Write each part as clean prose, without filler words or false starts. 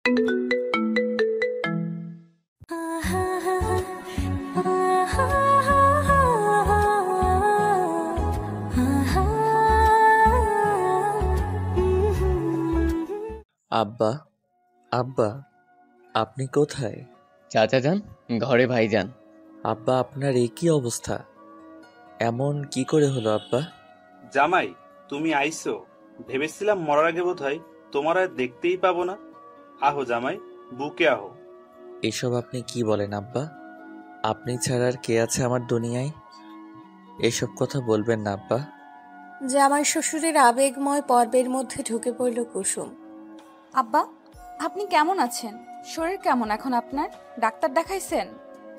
আব্বা, আব্বা, আপনি কোথায়? চাচা যান, ঘরে ভাইজান। আব্বা, আপনার এই কি অবস্থা? এমন কি করে হলো আব্বা? জামাই, তুমি আইছো? ভেবেছিলাম মরার আগে বোধহয় তোমার আর দেখতেই পাবো না। আহো জামাই, বুকে আহো। এসব আপনি কি বলেন আব্বা? আপনি ছাড়া আর কে আছে আমার দুনিয়ায়? এসব কথা বলবেন না আব্বা। জামাই শ্বশুরের আবেগময় পর্বের মধ্যে ঢুকে পড়ল কুসুম। আব্বা, আপনি কেমন আছেন? শরীর কেমন এখন আপনার? ডাক্তার দেখাইছেন?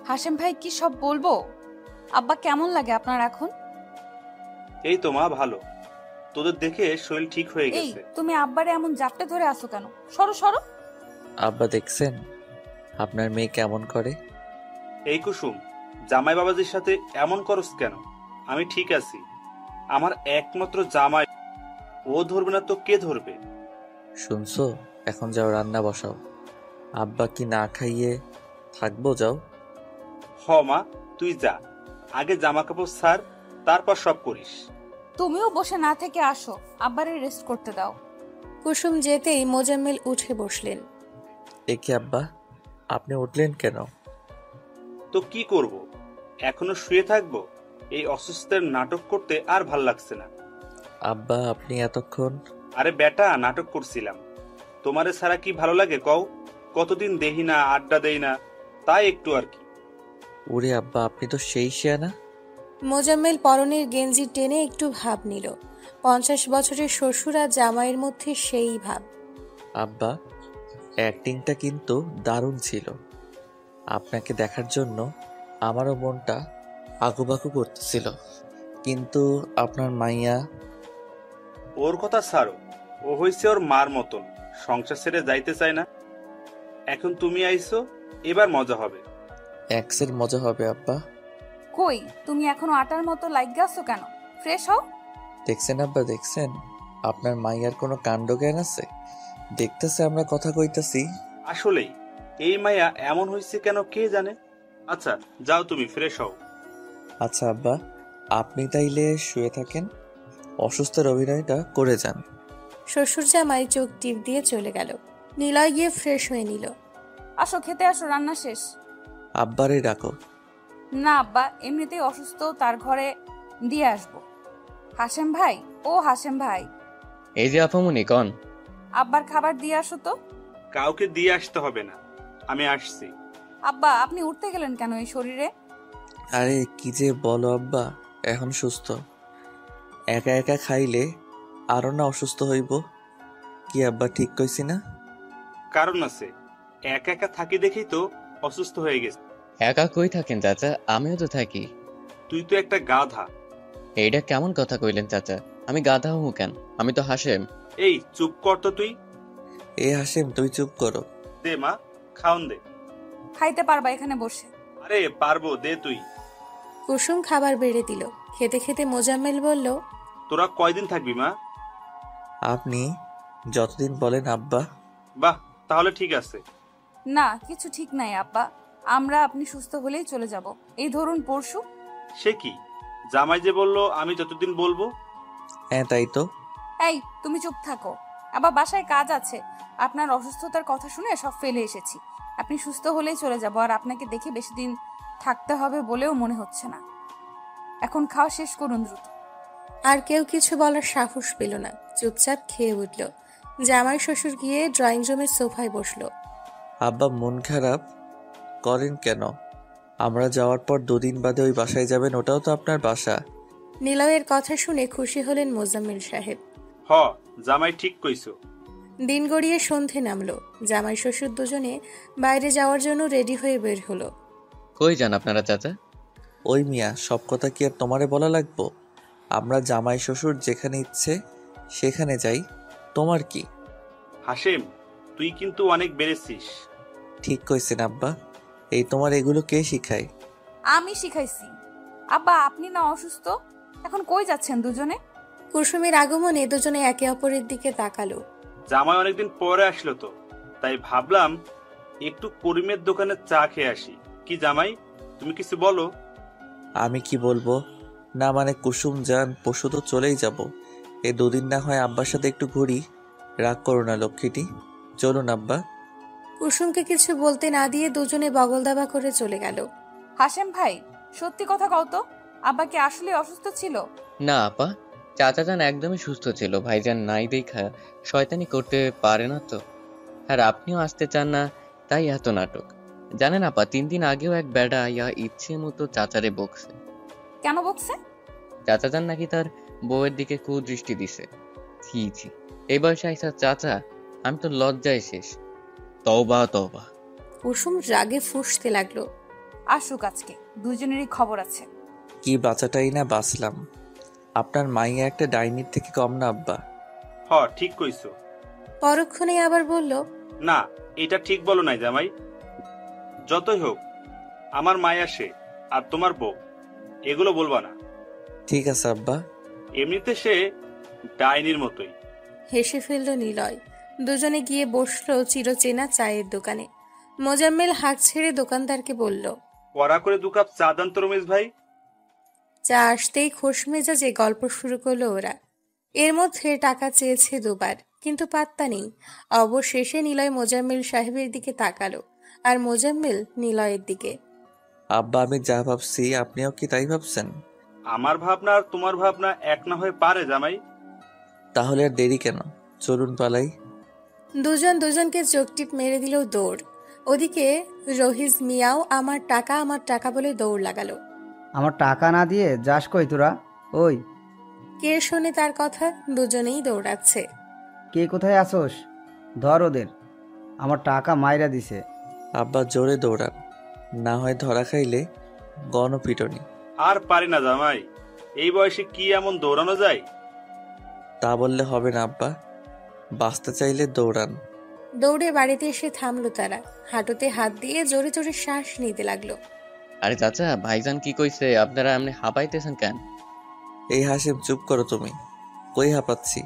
হাশেম ভাই কি সব বলবো? আব্বা, কেমন লাগে আপনার এখন? এই তো মা, ভালো। তোদের দেখে শরীর ঠিক হয়ে এই গেছে। তুমি আব্বারে এমন জাপটে ধরে আসো কেন? সরো সরো। আব্বা, দেখছেন আপনার মেয়ে কেমন করে? এই কুসুম, জামাই বাবাজির সাথে এমন করস কেন? আমি ঠিক আছি। আমার একমাত্র জামাই, ও ধরবে না তো কে ধরবে? শুনছো? এখন যাও রান্না বসাও। আব্বা কি না খাইয়ে থাকবো? যাও। হ মা, তুই যা, আগে জামা কাপড় ছাড়, তারপর সব করিস। তুমিও বসে না থেকে আসো, আব্বারে রেস্ট করতে দাও। কুসুম যেতেই মোজাম্মেল উঠে বসলেন। একে আব্বা, আপনি উঠলেন কেন? তো কি করব, এখনো শুয়ে থাকবো? এই অসুস্থের নাটক করতে আর ভাল লাগছে না। আব্বা, আপনি এতক্ষণ? আরে বেটা, নাটক করছিলাম। তোমারে ছাড়া কি ভালো লাগে কও? কতদিন দেহি না, আড্ডা দেই না, তাই একটু আর কি। ওরে আব্বা, আপনি তো সেই শিয়ানা। মোজাম্মেল পরনের গেঞ্জি টেনে একটু ভাব নিল। 50 বছরের শ্বশুর আর জামাইয়ের মধ্যে সেই ভাব। আব্বা, অ্যাক্টিংটা কিন্তু দারুণ ছিল। আপনাকে দেখার জন্য আমারও মনটা আকুপাকু করতেছিল, কিন্তু আপনার মাইয়া। ওর কথা ছাড়ো, ও হইছে ওর মার মতন, সংসার ছেড়ে যাইতে চায় না। এখন তুমি আইছো, এবার মজা হবে। এক্সের মজা হবে আব্বা। কই, তুমি এখনো আটার মতো লাইগা আছো কেন? ফ্রেশ হও। দেখছেন আব্বা, দেখছেন আপনার মাইয়ার কোনো কাণ্ডজ্ঞান আছে? দেখতেছে আমরা কথা কইতাছি। আসলেই এই মায়া এমন হইছে কেন কে জানে। আচ্ছা যাও, তুমি ফ্রেশ হও। আচ্ছা আব্বা, আপনি তাইলে শুয়ে থাকেন, অসুস্থের অভিনয়টা করে যান। শ্বশুর জামাই চোখ টিপ দিয়ে চলে গেল। নিলয় গিয়ে ফ্রেশ হয়ে নিল। আসো, খেতে আসো, রান্না শেষ। আব্বারে ডাকো। না আব্বা, এমনিতেই অসুস্থ, তার ঘরে দিয়ে আসবো। হাশেম ভাই, ও হাশেম ভাই। এই যে আপামনি কন। আব্বার খাবার দিয়ে আসো তো। কাউকে দিয়ে আসতে হবে না, আমি আসছি। আব্বা, আপনি উঠতে গেলেন কেন এই শরীরে? আরে কি যে বলো আব্বা, এখন সুস্থ। একা একা খাইলে আরো না অসুস্থ হইব। কি আব্বা, ঠিক কইছি না? কারণ আছে, একা একা থাকি দেখেই তো অসুস্থ হয়ে গেছে। একা কই থাকেন চাচা? আমিও তো থাকি। তুই তো একটা গাধা। এইটা কেমন কথা কইলেন চাচা? আমি গাধা হমু কেন? আমি তো হাশেম। এই চুপ কর তো তুই। এ হাসিম, তুই চুপ করো। দে মা, খাওন দে। খাইতে পারবা এখানে বসে? আরে পারবো, দে তুই। কুসুম খাবার বেড়ে দিল। খেতে খেতে মোজাম্মেল বলল, তোরা কয়দিন থাকবি মা? আপনি যতদিন বলেন আব্বা। বাহ, তাহলে ঠিক আছে। না, কিছু ঠিক নাই আব্বা, আমরা আপনি সুস্থ হলেই চলে যাব। এই ধরুন পরশু। সে কি, জামাই যে বললো আমি যতদিন বলবো। হ্যাঁ তাই তো। এই তুমি চুপ থাকো, আবার বাসায় কাজ আছে। আপনার অসুস্থতার কথা শুনে সব ফেলে এসেছি। আপনি সুস্থ হলেই চলে যাব, আর আপনাকে দেখে বেশি দিন থাকতে হবে বলেও মনে হচ্ছে না। এখন খাওয়া শেষ করুন দ্রুত। আর কেউ কিছু বলার সাহস পেল না, চুপচাপ খেয়ে উঠল। জামাই শ্বশুর গিয়ে ড্রয়িং রুমের সোফায় বসলো। আব্বা মন খারাপ করেন কেন? আমরা যাওয়ার পর 2 দিন বাদে ওই বাসায় যাবেন, ওটাও তো আপনার বাসা। নিলয়ের কথা শুনে খুশি হলেন মোজাম্মেল সাহেব। হ, জামাই ঠিক কইছো। দিন গড়িয়ে সন্ধে নামলো। জামাই শ্বশুর দুজনে বাইরে যাওয়ার জন্য রেডি হয়ে বের হলো। কই যান আপনারা চাচা? ওই মিয়া, সব কথা কি আর তোমারে বলা লাগবো? আমরা জামাই শ্বশুর যেখানে ইচ্ছে সেখানে যাই, তোমার কি? হাশেম, তুই কিন্তু অনেক বেড়েছিস। ঠিক কইছেন আব্বা। এই তোমার এগুলো কে শিখায়? আমি শিখাইছি। আব্বা, আপনি না অসুস্থ? এখন কই যাচ্ছেন দুজনে? কুসুমের আগমনে দুজনে একে অপরের দিকে তাকালো। জামাই অনেকদিন পরে আসলো তো, তাই ভাবলাম একটু করিমের দোকানে চা খেয়ে আসি। কি জামাই, তুমি কিছু বলো। আমি কি বলবো? না মানে কুসুম যান, পরশু তো চলেই যাব। এই দুদিন না হয় আব্বার সাথে একটু ঘুরি। রাগ করো না লক্ষ্মীটি, চলুন আব্বা। কুসুমকে কিছু বলতে না দিয়ে দুজনে বগল দাবা করে চলে গেল। হাসেম ভাই, সত্যি কথা কও তো, আব্বা কি আসলে অসুস্থ ছিল? না আপা, চাচা যান একদমই সুস্থ ছিল। ভাইজান নাই দেখা শয়তানি করতে পারে না তো। আর আপনিও আসতে চান না, তাই এত নাটক। জানেন আপা, 3 দিন আগেও এক বেড়া ইয়া ইচ্ছে মতো চাচারে বকছে। কেন বকছে? চাচা যান নাকি তার বউয়ের দিকে কুদৃষ্টি দিছে। ছি ছি, এই বয়সে আইসা চাচা, আমি তো লজ্জায় শেষ। তওবা তওবা। কুসুম রাগে ফুঁসতে লাগলো। আসুক আজকে, দুজনেরই খবর আছে। কি বাঁচাটাই না বাঁচলাম। আপনার মাইয়া একটা ডাইনির থেকে কম না আব্বা। ঠিক কইছো। পরক্ষণে আবার বলল, না, এটা ঠিক বলো নাই জামাই। যতই হোক আমার মায়া সে, আর তোমার বউ, এগুলো বলবা না। ঠিক আছে আব্বা। এমনিতে সে ডাইনির মতোই। হেসে ফেলল নিলয়। দুজনে গিয়ে বসলো চিরচেনা চায়ের দোকানে। মোজাম্মেল হাঁক ছেড়ে দোকানদারকে বলল, কড়া করে 2 কাপ চা দান তো রমেশ ভাই। চা আসতেই খোশ মেজাজে গল্প শুরু করলো ওরা। এর মধ্যে টাকা চেয়েছে 2 বার, কিন্তু পাত্তা নেই। অবশেষে নিলয় মোজাম্মেল সাহেবের দিকে তাকালো, আর মোজাম্মেল নিলয়ের দিকে। আব্বা আমি যা ভাবছি আপনিও কি তাই ভাবছেন? আমার ভাবনা আর তোমার ভাবনা এক না হয়ে পারে জামাই। তাহলে আর দেরি কেন, চলুন পালাই। দুজন দুজনকে চোখটিপ মেরে দিল দৌড়। ওদিকে রহিজ মিয়াও আমার টাকা বলে দৌড় লাগালো। আমার টাকা না দিয়ে যাস কই তোরা? ওই কে শোনে তার কথা? দুজনেই দৌড়াচ্ছে। কে কোথায় আসোস? ধর ওদের, আমার টাকা মাইরা দিছে। আব্বা জোরে দৌড়ান, না হয় ধরা খাইলে গণপিটনি। আর পারি না জামাই, এই বয়সে কি এমন দৌড়ানো যায়? তা বললে হবে না আব্বা, বাঁচতে চাইলে দৌড়ান। দৌড়ে বাড়িতে এসে থামলো তারা। হাঁটুতে হাত দিয়ে জোরে জোরে শ্বাস নিতে লাগলো। আরে চাচা, ভাইজান কি কইছে? আপনারা এমনি হাঁপাইতেছেন কেন? এই হাসিম চুপ করো তুমি। কই হাঁপাচ্ছি?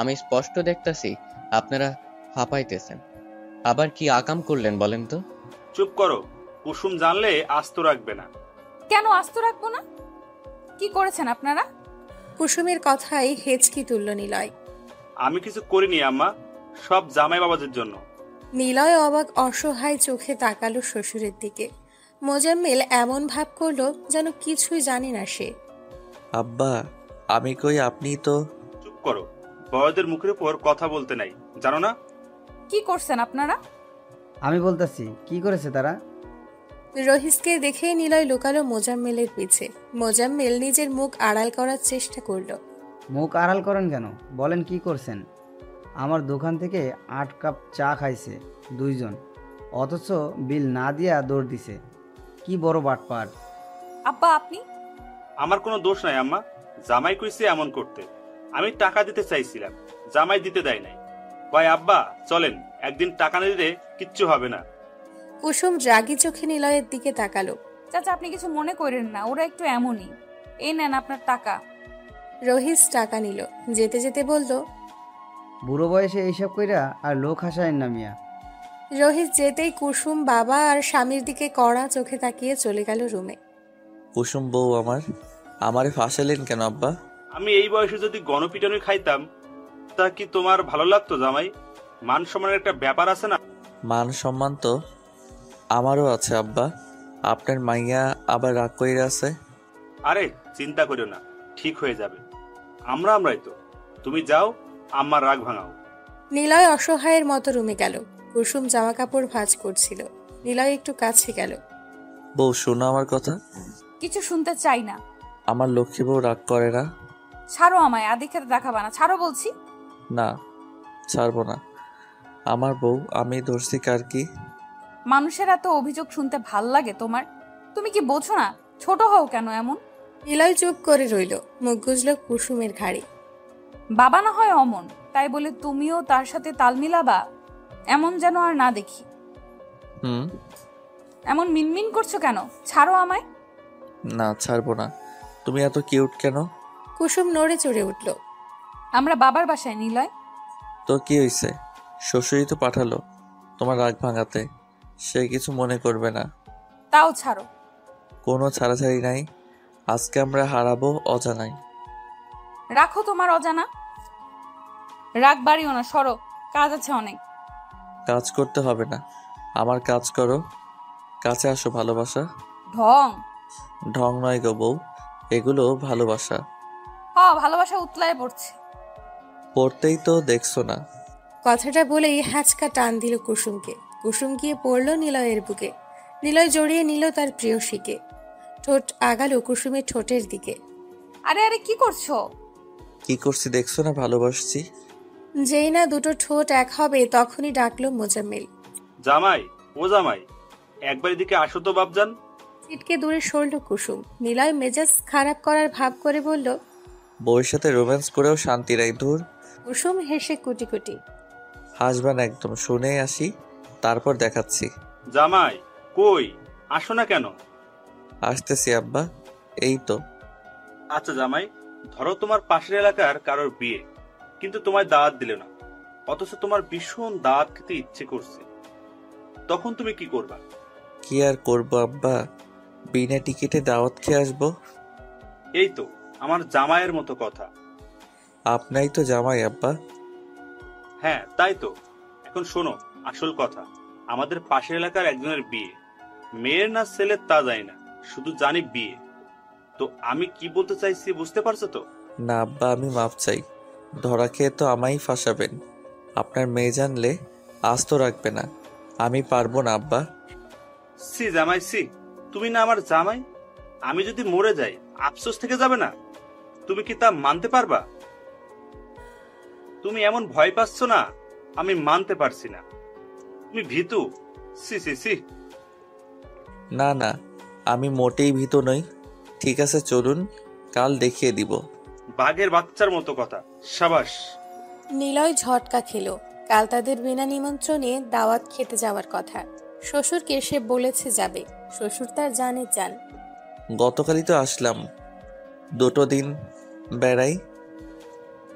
আমি স্পষ্ট দেখতাছি আপনারা হাঁপাইতেছেন। আবার কি আকাম করলেন বলেন তো? চুপ করো, কুসুম জানলে আস্ত রাখবে না। কেন আস্ত রাখবো না? কি করেছেন আপনারা? কুসুমের কথাই হেঁচকি তুলল নিলয়। আমি কিছু করিনি আম্মা, সব জামাই বাবাজির জন্য। নিলয় অবাক অসহায় চোখে তাকালো শ্বশুরের দিকে। মোজাম্মেল এমন ভাব করলো যেন কিছুই জানে না সে। আব্বা আমি কই, আপনি তো। চুপ করো, বড়দের মুখের উপর কথা বলতে নাই, জানো না? কি করছেন আপনারা? আমি বলতেছি, কি করেছে তারা? রহিসকে দেখে নিলয় লুকালো মোজাম্মেলের পিছে। মোজাম্মেল নিজের মুখ আড়াল করার চেষ্টা করলো। মুখ আড়াল করেন কেন? বলেন কি করছেন? আমার দোকান থেকে 8 কাপ চা খাইছে 2 জন, অথচ বিল না দিয়া দৌড় দিছে। কি বড় বাটপার! আব্বা আপনি? আমার কোনো দোষ নাই আম্মা, জামাই কইছে এমন করতে। আমি টাকা দিতে চাইছিলাম, জামাই দিতে দেয় নাই। ভাই আব্বা চলেন, একদিন টাকা না দিলে কিচ্ছু হবে না। কুসুম রাগী চোখে নিলয়ের দিকে তাকালো। চাচা আপনি কিছু মনে করেন না, ওরা একটু এমনই। এই নেন আপনার টাকা। রহিস টাকা নিল, যেতে যেতে বলল, বুড়ো বয়সে এইসব কইরা আর লোক হাসায়েন না মিয়া। রহিস যেতেই কুসুম বাবা আর স্বামীর দিকে কড়া চোখে তাকিয়ে চলে গেল রুমে। কুসুম বউ আমারে ফাঁসালেন কেন আব্বা? আমি এই বয়সে যদি গণপিটনি খাইতাম তা কি তোমার ভালো লাগতো জামাই? মান সম্মানের একটা ব্যাপার আছে না? মান সম্মান তো আমারও আছে আব্বা। আপনার মাইয়া আবার রাগ কইরা আছে। আরে চিন্তা করিও না, ঠিক হয়ে যাবে। আমরাই তো। তুমি যাও, আম্মার রাগ ভাঙাও। নিলয় অসহায়ের মতো রুমে গেল। কুসুম জামা কাপড় ভাঁজ করছিল। নিলয় একটু কাছে গেল। বউ শোনো আমার কথা। কিছু শুনতে চাই না। আমার লক্ষ্মী বউ রাগ করে না। ছাড়ো আমায়, আদি খেতে দেখাবা না, ছাড়ো বলছি। না ছাড়বো না। আমার বউ, আমি ধরছি কার কি? মানুষের এত অভিযোগ শুনতে ভাল লাগে তোমার? তুমি কি বোঝো না? ছোট হও কেন এমন? নিলয় চুপ করে রইল, মুখ গুজল কুসুমের ঘাড়ে। বাবা না হয় অমন, তাই বলে তুমিও তার সাথে তাল মিলাবা? এমন যেন আর না দেখি। এমন মিনমিন করছো কেন? ছাড়ো আমায়। না ছাড়বো না। তুমি এত কিউট কেন? কুসুম নড়ে চড়ে উঠল। আমরা বাবার বাসায় নিলয়। তো কি হইছে? শ্বশুরই তো পাঠালো। তোমার রাগ ভাঙাতে। সে কিছু মনে করবে না। তাও ছাড়ো। কোনো ছাড়াছাড়ি নাই। আজকে আমরা হারাবো অজানাই। রাখো তোমার অজানা। রাগ বাড়িও না, সরো, কাজ আছে অনেক। কাজ করতে হবে না, আমার কাজ করো। কাছে আসো ভালোবাসা। ঢং। ঢং নয় গো বউ, এগুলো ভালোবাসা। ভালোবাসা উতলায় পড়ছে। পড়তেই তো দেখছো না। কথাটা বলেই হ্যাচকা টান দিল কুসুমকে। কুসুম গিয়ে পড়ল নিলয়ের বুকে। নিলয় জড়িয়ে নিল তার প্রেয়সীকে। ঠোঁট আগালো কুসুমের ঠোঁটের দিকে। আরে আরে কি করছো? কি করছি দেখছো না, ভালোবাসছি। যেই না দুটো ঠোঁট এক হবে তখনই ডাকলো মোজাম্মেল। জামাই, ও জামাই, একবার এদিকে আসো তো বাপজান। ছিটকে দূরে সরল কুসুম। নিলয় মেজাজ খারাপ করার ভাব করে বলল, বউয়ের সাথে রোম্যান্স করেও শান্তি নাই। দূর। কুসুম হেসে কুটি কুটি। হাসবেন একদম, শুনে আসি তারপর দেখাচ্ছি। জামাই কই, আসো না কেন? আসতেছি আব্বা, এই তো। আচ্ছা জামাই, ধরো তোমার পাশের এলাকার কারোর বিয়ে, কিন্তু তোমায় দাওয়াত দিলে না, অথচ তোমার ভীষণ দাওয়াত খেতে ইচ্ছে করছে, তখন তুমি কি করবা? কি আর করবো আব্বা, বিনা টিকিটে দাওয়াত খেয়ে আসবো। এই তো আমার জামাইয়ের মতো কথা। আপনাই তো জামাই আব্বা। হ্যাঁ তাই তো। এখন শোনো আসল কথা, আমাদের পাশের এলাকার একজনের বিয়ে, মেয়ের না ছেলের তা জানি না, শুধু জানি বিয়ে। তো আমি কি বলতে চাইছি বুঝতে পারছো তো? না আব্বা, আমি মাপ চাই। ধরা খেয়ে তো আমায় ফাঁসাবেন। আপনার মেয়ে জানলে আস্ত রাখবে না। আমি পারবো না আব্বা। সি জামাই সি, তুমি না আমার জামাই, আমি যদি মরে যাই আফসোস থেকে যাবে না? তুমি কি তা মানতে পারবা? তুমি এমন ভয় পাচ্ছ না, আমি মানতে পারছি না। তুমি ভীতু। সি সি সি। না না, আমি মোটেই ভীত নই। ঠিক আছে চলুন, কাল দেখিয়ে দিব। বাঘের বাচ্চার মতো কথা, সাবাস। নিলয় ঝটকা খেলো। কাল তাদের বিনা নিমন্ত্রণে দাওয়াত খেতে যাওয়ার কথা। শ্বশুরকে সে বলেছে যাবে। শ্বশুর তার জানে যান। গতকালই তো আসলাম, দুটো দিন বেড়াই।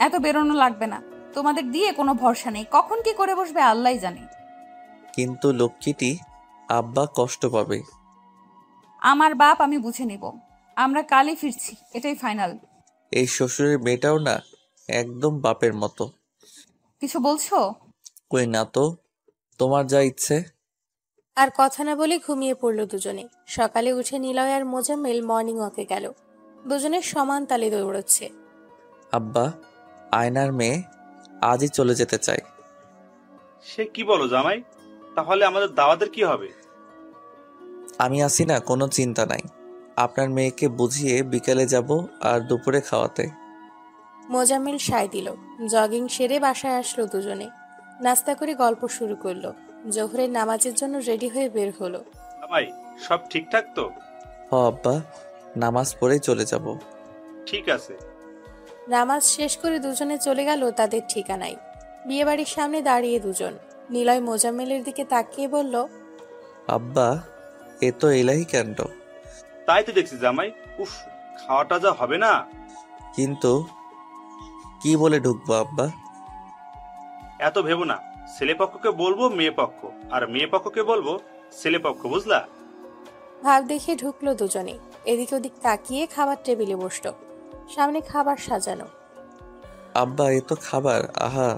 এত বেরোনো লাগবে না, তোমাদের দিয়ে কোনো ভরসা নেই, কখন কি করে বসবে আল্লাহই জানে। কিন্তু লক্ষ্মীটি আব্বা কষ্ট পাবে। আমার বাপ আমি বুঝে নিব। আমরা কালই ফিরছি, এটাই ফাইনাল। এই শ্বশুরের মেয়েটাও না একদম বাপের মতো। কিছু বলছো? কই না তো, তোমার যা ইচ্ছে। আর কথা না বলে ঘুমিয়ে পড়ল দুজনে। সকালে উঠে নিলয় আর মোজাম্মেল মর্নিং ওয়াকে গেল। দুজনের সমান তালে দৌড়চ্ছে। আব্বা, আয়নার মেয়ে আজই চলে যেতে চায়। সে কি বলো জামাই? তাহলে আমাদের দাওয়াতের কি হবে? আমি আসি না, কোনো চিন্তা নাই। আপনার মেয়েকে বুঝিয়ে বিকেলে যাব আর দুপুরে খাওয়াতে। মোজাম্মেল সায় দিল। জগিং সেরে বাসায় আসলো দুজনে। নাস্তা করে গল্প শুরু করলো। জোহরের নামাজের জন্য রেডি হয়ে বের হলো। জামাই সব ঠিকঠাক তো? হ আব্বা, নামাজ পড়েই চলে যাব। ঠিক আছে। নামাজ শেষ করে দুজনে চলে গেল তাদের ঠিকানায়। বিয়েবাড়ির সামনে দাঁড়িয়ে দুজন। নিলয় মোজাম্মেলের দিকে তাকিয়ে বলল, আব্বা, এ তো এলাহি কাণ্ড। তাই তো দেখছি জামাই। উফ, খাওয়াটা যা হবে না। কিন্তু কি বলে ঢুকবো আব্বা? এত ভেবো না, ছেলে পক্ষকে বলবো মেয়ে পক্ষ, আর মেয়ে পক্ষকে বলবো ছেলে পক্ষ, বুঝলা? ভাব দেখে ঢুকলো দুজনে। এদিক ওদিক তাকিয়ে খাবার টেবিলে বসলো। সামনে খাবার সাজানো। আব্বা, এ তো খাবার, আহা।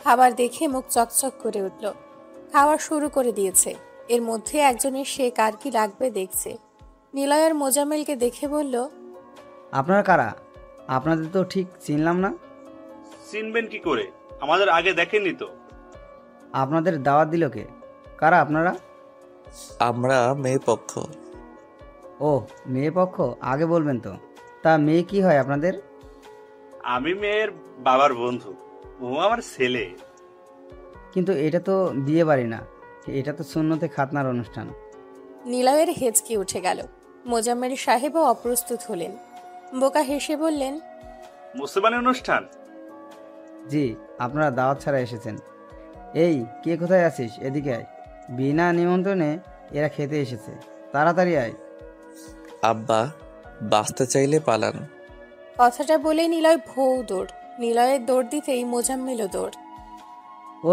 খাবার দেখে মুখ চকচক করে উঠল। খাওয়া শুরু করে দিয়েছে। এর মধ্যে একজনের সে কার কি লাগবে দেখছে। নিলয় আর মোজাম্মেলকে দেখে বলল, আপনারা কারা? আপনাদের তো ঠিক চিনলাম না। চিনবেন কি করে, আমাদের আগে দেখেননি তো। আপনাদের দাওয়াত দিল কে? কারা আপনারা? আমরা মেয়ে পক্ষ। ও, মেয়ে পক্ষ, আগে বলবেন তো। তা মেয়ে কি হয় আপনাদের? আমি মেয়ের বাবার বন্ধু, ও আমার ছেলে। কিন্তু এটা তো বিয়ে বাড়ি না, এটা তো সুন্নতে খাতনার অনুষ্ঠান। নিলয়ের হেঁচকি উঠে গেল। মোজাম্মেল সাহেবও অপ্রস্তুত হলেন। বোকা হেসে বললেন, মুসলমানের অনুষ্ঠান? জি, আপনারা দাওয়াত ছাড়া এসেছেন। এই, কে কোথায় আছিস? এদিকে আয়। বিনা নিমন্ত্রণে এরা খেতে এসেছে, তাড়াতাড়ি আয়। আব্বা, বাঁচতে চাইলে পালান। কথাটা বলে নিলয় ভৌ দৌড়। নিলয়ের দৌড় দিতেই মোজাম্মেলও দৌড়।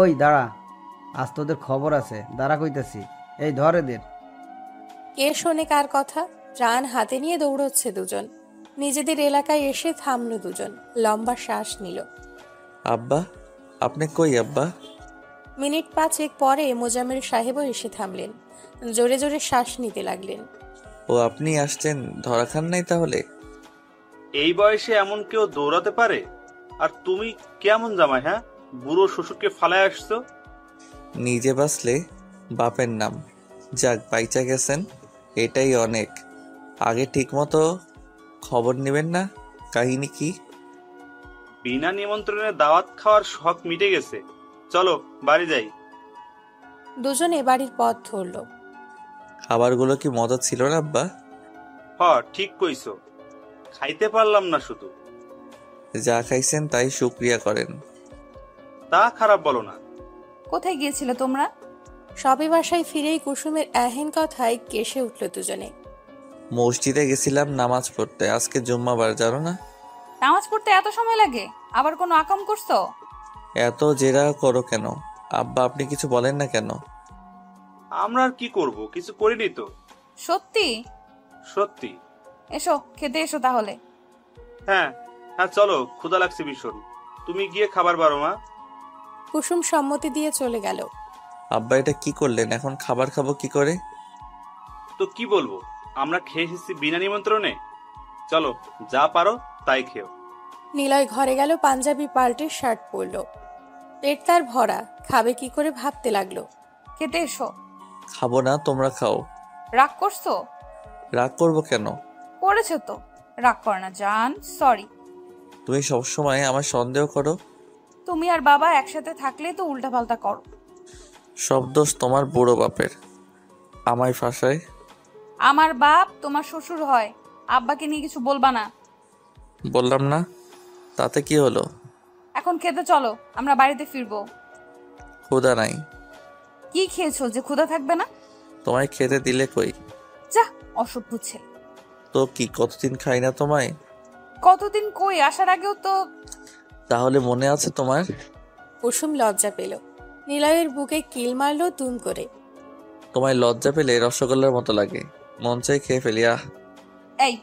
ওই দাঁড়া, আজ তোদের খবর আছে, দাঁড়া কইতাছি। এই ধর এদের। কে শোনে কার কথা? প্রাণ হাতে নিয়ে দৌড়চ্ছে দুজন। নিজেদের এলাকায় এসে থামলো দুজন, লম্বা শ্বাস নিল। আব্বা, আপনি কই আব্বা? মিনিট 5 পরে মোজাম্মেল সাহেবও এসে থামলেন, জোরে জোরে শ্বাস নিতে লাগলেন। ও আপনি আসছেন, ধরা খান নাই তাহলে? এই বয়সে এমন কেউ দৌড়াতে পারে? আর তুমি কেমন জামাই, হ্যাঁ? বুড়ো শ্বশুরকে ফালায় আসছো। নিজে বাঁচলে বাপের নাম। যাক, বাইচা গেছেন, এটাই অনেক। আগে ঠিক মতো খবর নেবেন না? কাহিনী কি? বিনা নিমন্ত্রণে দাওয়াত খাওয়ার শখ মিটে গেছে, চলো বাড়ি যাই। দুজনে বাড়ির পথ ধরল। খাবারগুলো কি মজা ছিল না আব্বা? ঠিক কইছো, খাইতে পারলাম না শুধু। যা খাইছেন তাই শুকরিয়া করেন। তা খারাপ বলো না। কোথায় গিয়েছিলে তোমরা? সবে বাসায় ফিরেই কুসুমের এহেন কথায় কেসে উঠল দুজনে। মসজিদে গেছিলাম নামাজ পড়তে, আজকে জুম্মাবার, জানো না? নামাজ পড়তে এত সময় লাগে? আবার কোনো আকাম করছো? এত জেরা করো কেন আব্বা? আপনি কিছু বলেন না কেন? আমরা আর কি করব, কিছু করিনি তো। সত্যি? সত্যি। এসো খেতে এসো তাহলে। হ্যাঁ হ্যাঁ, চলো, ক্ষুধা লাগছে ভীষণ। তুমি গিয়ে খাবার বারো মা। কুসুম সম্মতি দিয়ে চলে গেল। আব্বা এটা কি করলেন? এখন খাবার খাবো কি করে? তো কি বলবো, আমরা খেয়ে এসেছি বিনা নিমন্ত্রণে। চলো, যা পারো তাই খেও। নিলয় ঘরে গেল, পাঞ্জাবি পাল্টে শার্ট পরল। পেট তার ভরা, খাবে কি করে ভাবতে লাগলো। খেতে এসো। খাবো না, তোমরা খাও। রাগ করছো? রাগ করবো কেন? করেছো তো, রাগ কর না জান, সরি। তুমি সবসময় আমার সন্দেহ করো। তুমি আর বাবা একসাথে থাকলে তো উল্টাপাল্টা করো। সব দোষ তোমার বুড়ো বাপের, আমায় ফাঁসায়। আমার বাপ তোমার শ্বশুর হয়, আব্বাকে নিয়ে কিছু বলবা না। বললাম না, তাতে কি হলো? এখন খেতে চলো, আমরা বাড়িতে ফিরবো। ক্ষুধা নাই। কি খেয়েছো যে ক্ষুধা থাকবে না? তোমায় খেতে দিলে কই? যা, অসভ্য ছেলে। তো কি কতদিন খাই না তোমায়? কতদিন কই, আসার আগেও তো। তাহলে মনে আছে তোমার? কুসুম লজ্জা পেল। নিলয়ের বুকে কিল মারলো দুম করে। তোমায় লজ্জা পেলে রসগোল্লার মতো লাগে, মন চাই খেয়ে ফেলি। আহ, এই,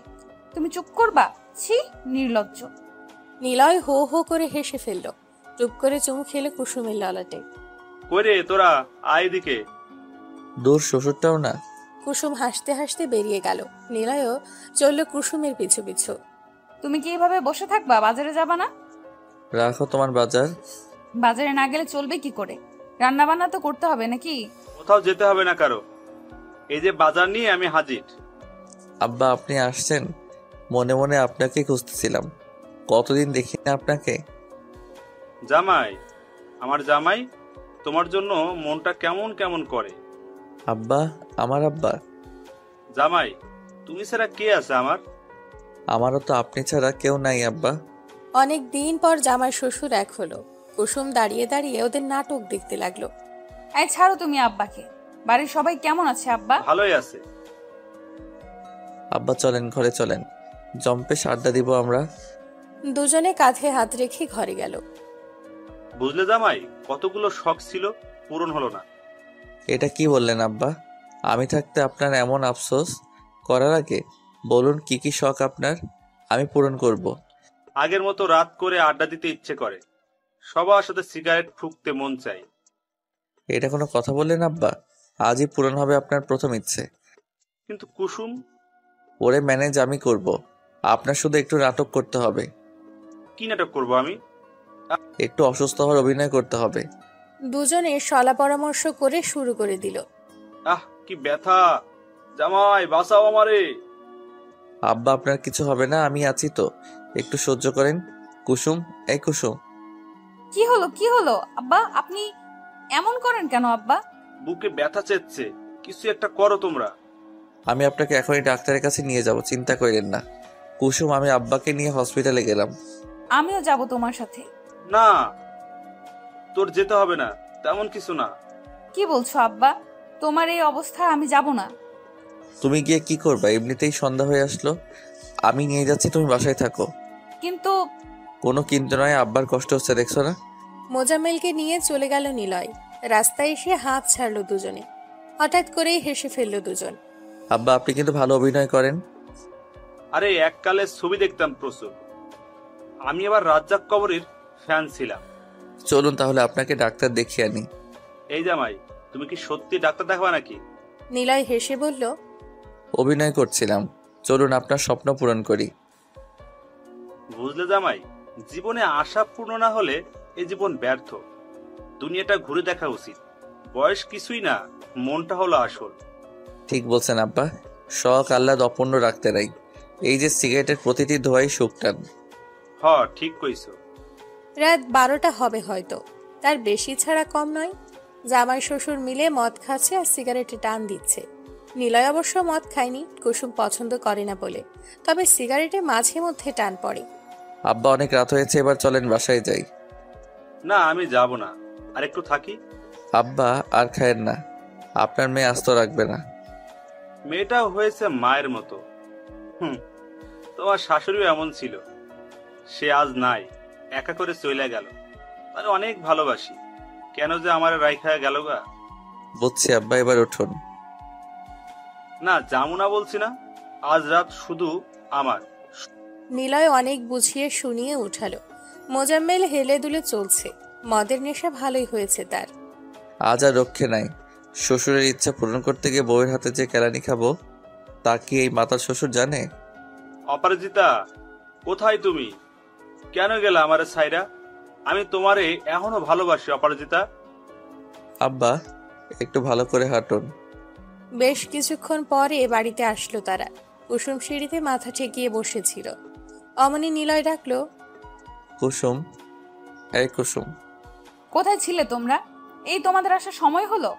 তুমি চুপ করবা? ছি, নির্লজ্জ। নিলয় হো হো করে হেসে ফেলল, চুপ করে চুমু খেলে কুসুমের ললাটে। কইরে তোরা, আয় এদিকে। দূর, শ্বশুরটাও না। কুসুম হাসতে হাসতে বেরিয়ে গেল। নিলয়ও চলল কুসুমের পিছু পিছু। তুমি কি এভাবে বসে থাকবা? বাজারে যাবা না? রাখো তোমার বাজার। বাজারে না গেলে চলবে কি করে? রান্না বান্না তো করতে হবে নাকি? কোথাও যেতে হবে না কারো, এই যে বাজার নিয়ে আমি হাজির। আব্বা আপনি আসছেন? মনে মনে আপনাকে খুঁজতেছিলাম, কতদিন দেখি না আপনাকে। জামাই, আমার জামাই, তোমার জন্য মনটা কেমন কেমন করে। আব্বা, আমার আব্বা। জামাই, তুমি ছাড়া কে আছে আমার? আমারও তো আপনি ছাড়া কেউ নাই আব্বা। অনেক দিন পর জামাই শ্বশুর এক হলো। কুসুম দাঁড়িয়ে দাঁড়িয়ে ওদের নাটক দেখতে লাগলো। এই ছাড়ো তুমি আব্বাকে। বাড়ির সবাই কেমন আছে আব্বা? ভালোই আছে। আব্বা চলেন, ঘরে চলেন, জম্পেশ আড্ডা দিব আমরা। দুজনে কাঁধে হাত রেখে ঘরে গেল। বুঝলে জামাই, কতগুলো শখ ছিল, পূরণ হলো না। এটা কি বললেন আব্বা? আমি থাকতে আপনার এমন আফসোস করার আগে বলুন কি কি শখ আপনার, আমি পূরণ করব। আগের মতো রাত করে আড্ডা দিতে ইচ্ছে করে, সবার সাথে সিগারেট ফুঁকতে মন চাই। এটা কোনো কথা বললেন আব্বা? আজই পূরণ হবে আপনার প্রথম ইচ্ছে। কিন্তু কুসুম। ওরে ম্যানেজ আমি করব, আপনার শুধু একটু নাটক করতে হবে। কি নাটক করবো আমি? একটু অসুস্থ হওয়ার অভিনয় করতে হবে। দুজনে সলা পরামর্শ করে শুরু করে দিল। কি ব্যথা, জামাই বাঁচাও আমারে। আব্বা আপনার কিছু হবে না, আমি আছি তো, একটু সহ্য করেন। কুসুম, এই কুসুম। কি হলো কি হলো আব্বা? আপনি এমন করেন কেন আব্বা? বুকে ব্যথা চেচ্ছে, কিছু একটা করো তোমরা। আমি আপনাকে এখনই ডাক্তারের কাছে নিয়ে যাব, চিন্তা করেন না। কুসুম, আমি আব্বাকে নিয়ে হসপিটালে গেলাম। আমিও যাব তোমার সাথে। না, তোর যেতে হবে না, তেমন কিছু না। কি বলছো আব্বা? তোমার এই অবস্থা, আমি যাব না। তুমি গিয়ে কি করবা? এমনিতেই সন্ধ্যা হয়ে আসলো, আমি নিয়ে যাচ্ছি, তুমি বাসায় থাকো। কিন্তু কোনো কিন্তু নয়, আব্বার কষ্ট হচ্ছে দেখছো না। মোজাম্মেলকে নিয়ে চলে গেল নিলয়। রাস্তায় এসে হাঁপ ছাড়লো দুজনে। হঠাৎ করেই হেসে ফেলল দুজন। আব্বা আপনি কিন্তু ভালো অভিনয় করেন। আরে এককালে ছবি দেখতাম প্রচুর। আমি আবার রাজ্জাক কবরের ফ্যান ছিলাম। চলুন তাহলে আপনাকে ডাক্তার দেখিয়ে আনি। এই জামাই, তুমি কি সত্যি ডাক্তার দেখাবা নাকি? নিলয় হেসে বলল, অভিনয় করছিলাম, চলুন আপনার স্বপ্ন পূরণ করি। বুঝলে জামাই, জীবনে আশা পূর্ণ না হলে এই জীবন ব্যর্থ। দুনিয়াটা ঘুরে দেখা উচিত। বয়স কিছুই না, মনটা হলো আসল। ঠিক বলছেন আব্বা, শখ আহ্লাদ অপূর্ণ রাখতে নাই। এই যে সিগারেটের প্রতিটি ধোঁয়াই সুখ টান। হ, ঠিক কইছো। রাত 12টা হবে হয়তো, তার বেশি ছাড়া কম নয়। জামাই শ্বশুর মিলে মদ খাচ্ছে আর সিগারেটে টান দিচ্ছে। নিলয় অবশ্য মদ খায়নি, কুসুম পছন্দ করে না বলে, তবে সিগারেটে মাঝে মধ্যে টান পড়ে। আব্বা অনেক রাত হয়েছে, এবার চলেন বাসায় যাই। না, আমি যাব না, আর একটু থাকি। আব্বা আর খায়েন না, আপনার মেয়ে আস্ত রাখবে না। মেয়েটাও হয়েছে মায়ের মতো। তোমার শাশুড়িও এমন ছিল। সে আজ নাই, একা করে চলে গেল। তার অনেক ভালোবাসি, কেন যে আমার রাইখা গেল গা। বুঝছি আব্বা, এবার উঠুন। না, যাবো না বলছি না। আজ রাত শুধু আমার। নিলয় অনেক বুঝিয়ে শুনিয়ে উঠালো। মোজাম্মেল হেলে দুলে চলছে। মদের নেশা ভালোই হয়েছে তার। আজ আর রক্ষে নাই। শ্বশুরের ইচ্ছা পূরণ করতে গিয়ে বউয়ের হাতে যে কেলানি খাবো, তা কি এই মাতার শ্বশুর জানে? অপরাজিতা, কোথায় তুমি? কেন গেলা আমার সাইরা? আমি তোমারে এখনো ভালোবাসি অপরাজিতা। আব্বা একটু ভালো করে হাঁটুন। বেশ কিছুক্ষণ পরে বাড়িতে আসলো তারা। কুসুম সিঁড়িতে মাথা ঠেকিয়ে বসেছিল। অমনি নিলয় ডাকলো, কুসুম, এই কুসুম। কোথায় ছিলে তোমরা? এই তোমাদের আসার সময় হলো?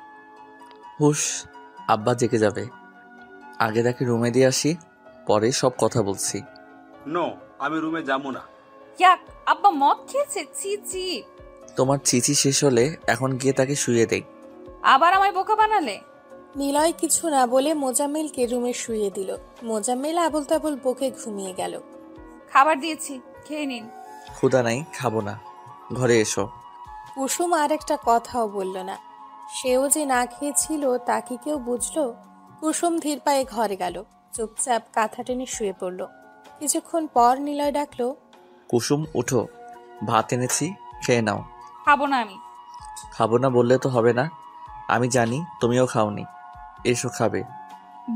হুশ, আব্বা জেগে যাবে। আগে তাকে রুমে দিয়ে আসি, পরে সব কথা বলছি। নো, আমি রুমে যাবো না। ইয়াক, আব্বা মদ খেয়েছে? ছি ছি। তোমার চিচি শেষ হলে এখন গিয়ে তাকে শুয়ে দেই। আবার আমায় বোকা বানালে? নিলয় কিছু না বলে মোজাম্মেলকে রুমে শুইয়ে দিল। মোজাম্মেল আবল তাবল বকে ঘুমিয়ে গেল। খাবার দিয়েছি, খেয়ে নিন। ক্ষুধা নাই, খাবো না, ঘরে এসো। কুসুম আর একটা কথাও বলল না। সেও যে না খেয়েছিল তা কি কেউ বুঝলো? কুসুম ধীর পায়ে ঘরে গেল, চুপচাপ কাঁথা টেনে শুয়ে পড়ল। কিছুক্ষণ পর নিলয় ডাকলো, কুসুম উঠো, ভাত এনেছি, খেয়ে নাও। খাবো না আমি। খাবো না বললে তো হবে না, আমি জানি তুমিও খাওনি। এসো খাবে।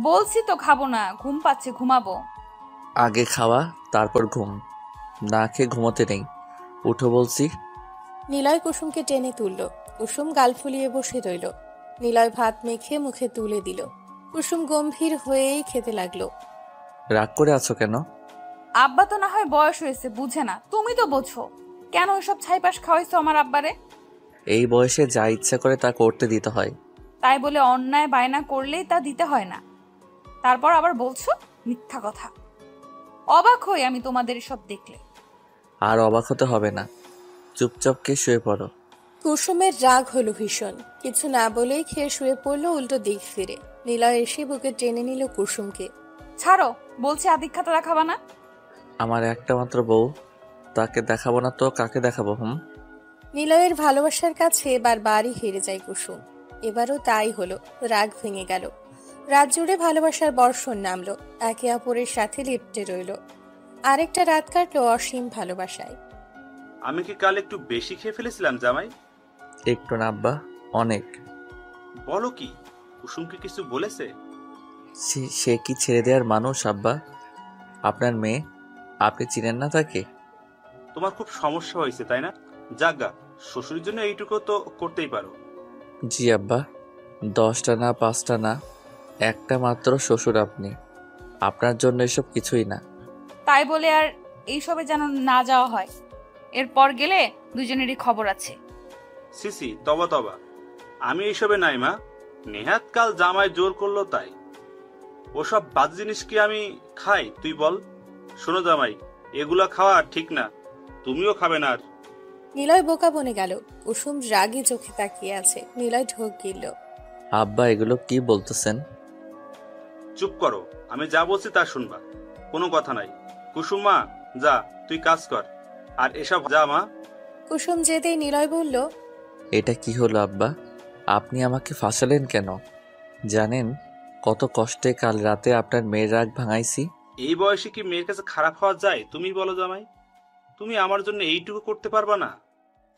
বলছি তো খাবো না, ঘুম পাচ্ছে, ঘুমাবো। আগে খাওয়া তারপর ঘুম, না খেয়ে ঘুমোতে নেই। উঠো বলছি। নিলয় কুসুমকে টেনে তুলল। কুসুম গাল ফুলিয়ে বসে রইল। নিলয় ভাত মেখে মুখে তুলে দিল। কুসুম গম্ভীর হয়েই খেতে লাগলো। রাগ করে আছো কেন? আব্বা তো না হয় বয়স হয়েছে, বুঝে না, তুমি তো বোঝো। কেন ওইসব ছাইপাশ খাওয়াইছো আমার আব্বারে? এই বয়সে যা ইচ্ছা করে তা করতে দিতে হয়। তাই বলে অন্যায় বায়না করলেই তা দিতে হয় না। তারপর আবার বলছো মিথ্যা কথা। অবাক হই আমি তোমাদের সব দেখলে। আর অবাক হতে হবে না, চুপচাপ কে শুয়ে পড়ো। কুসুমের রাগ হলো ভীষণ। কিছু না বলেই খেয়ে শুয়ে পড়লো উল্টো দিক ফিরে। নিলয় এসে বুকে টেনে নিল কুসুমকে। ছাড়ো, বলছি আদিক্ষাতা দেখাবা না। আমার একটা মাত্র বউ, তাকে দেখাবো না তো কাকে দেখাবো? নিলয়ের ভালোবাসার কাছে বারবারই হেরে যায় কুসুম। এবারও তাই হলো। রাগ ভেঙে গেল। রাত জুড়ে ভালোবাসার বর্ষণ নামলো। একে অপরের সাথে লিপ্টে রইল। আরেকটা রাত কাটলো অসীম ভালোবাসায়। আমি কি কাল একটু বেশি খেয়ে ফেলেছিলাম জামাই? একটু না আব্বা, অনেক। বলো কি? কুসুম কি কিছু বলেছে? সে কি ছেড়ে দেওয়ার মানুষ আব্বা? আপনার মেয়ে, আপনি চিনেন না তাকে? তোমার খুব সমস্যা হয়েছে তাই না? যাগা, শ্বশুরের জন্য এইটুকু তো করতেই পারো। জি আব্বা, 10টা না 5টা না, একটা মাত্র শ্বশুর আপনি। আপনার জন্য এসব কিছুই না। তাই বলে আর এইসবে যেন না যাওয়া হয়। এরপর গেলে দুজনেরই খবর আছে। সিসি, তবা তবা, আমি এইসবে নাই মা। নেহাত কাল জামাই জোর করলো তাই। ওসব বাদ জিনিস কি আমি খাই তুই বল? শোনো জামাই, এগুলা খাওয়া ঠিক না, তুমিও খাবে না। আর নিলয় বোকা বনে গেল। কুসুম রাগে চোখে তাকিয়ে আছে। নিলয় ঢোক গিলল। আব্বা এগুলো কি বলতেছেন? চুপ করো, আমি যা বলছি তা শুনবা, কোনো কথা নাই। কুসুম মা, যা তুই কাজ কর, আর এসব যা মা। কুসুম যেতেই নিলয় বলল, এটা কি হলো আব্বা? আপনি আমাকে ফাঁসালেন কেন? জানেন কত কষ্টে কাল রাতে আপনার মেয়ের রাগ ভাঙাইছি? এই বয়সে কি মেয়ের কাছে খারাপ হওয়া যায়? তুমি বলো জামাই, তুমি আমার জন্য এইটুকু করতে পারবা না?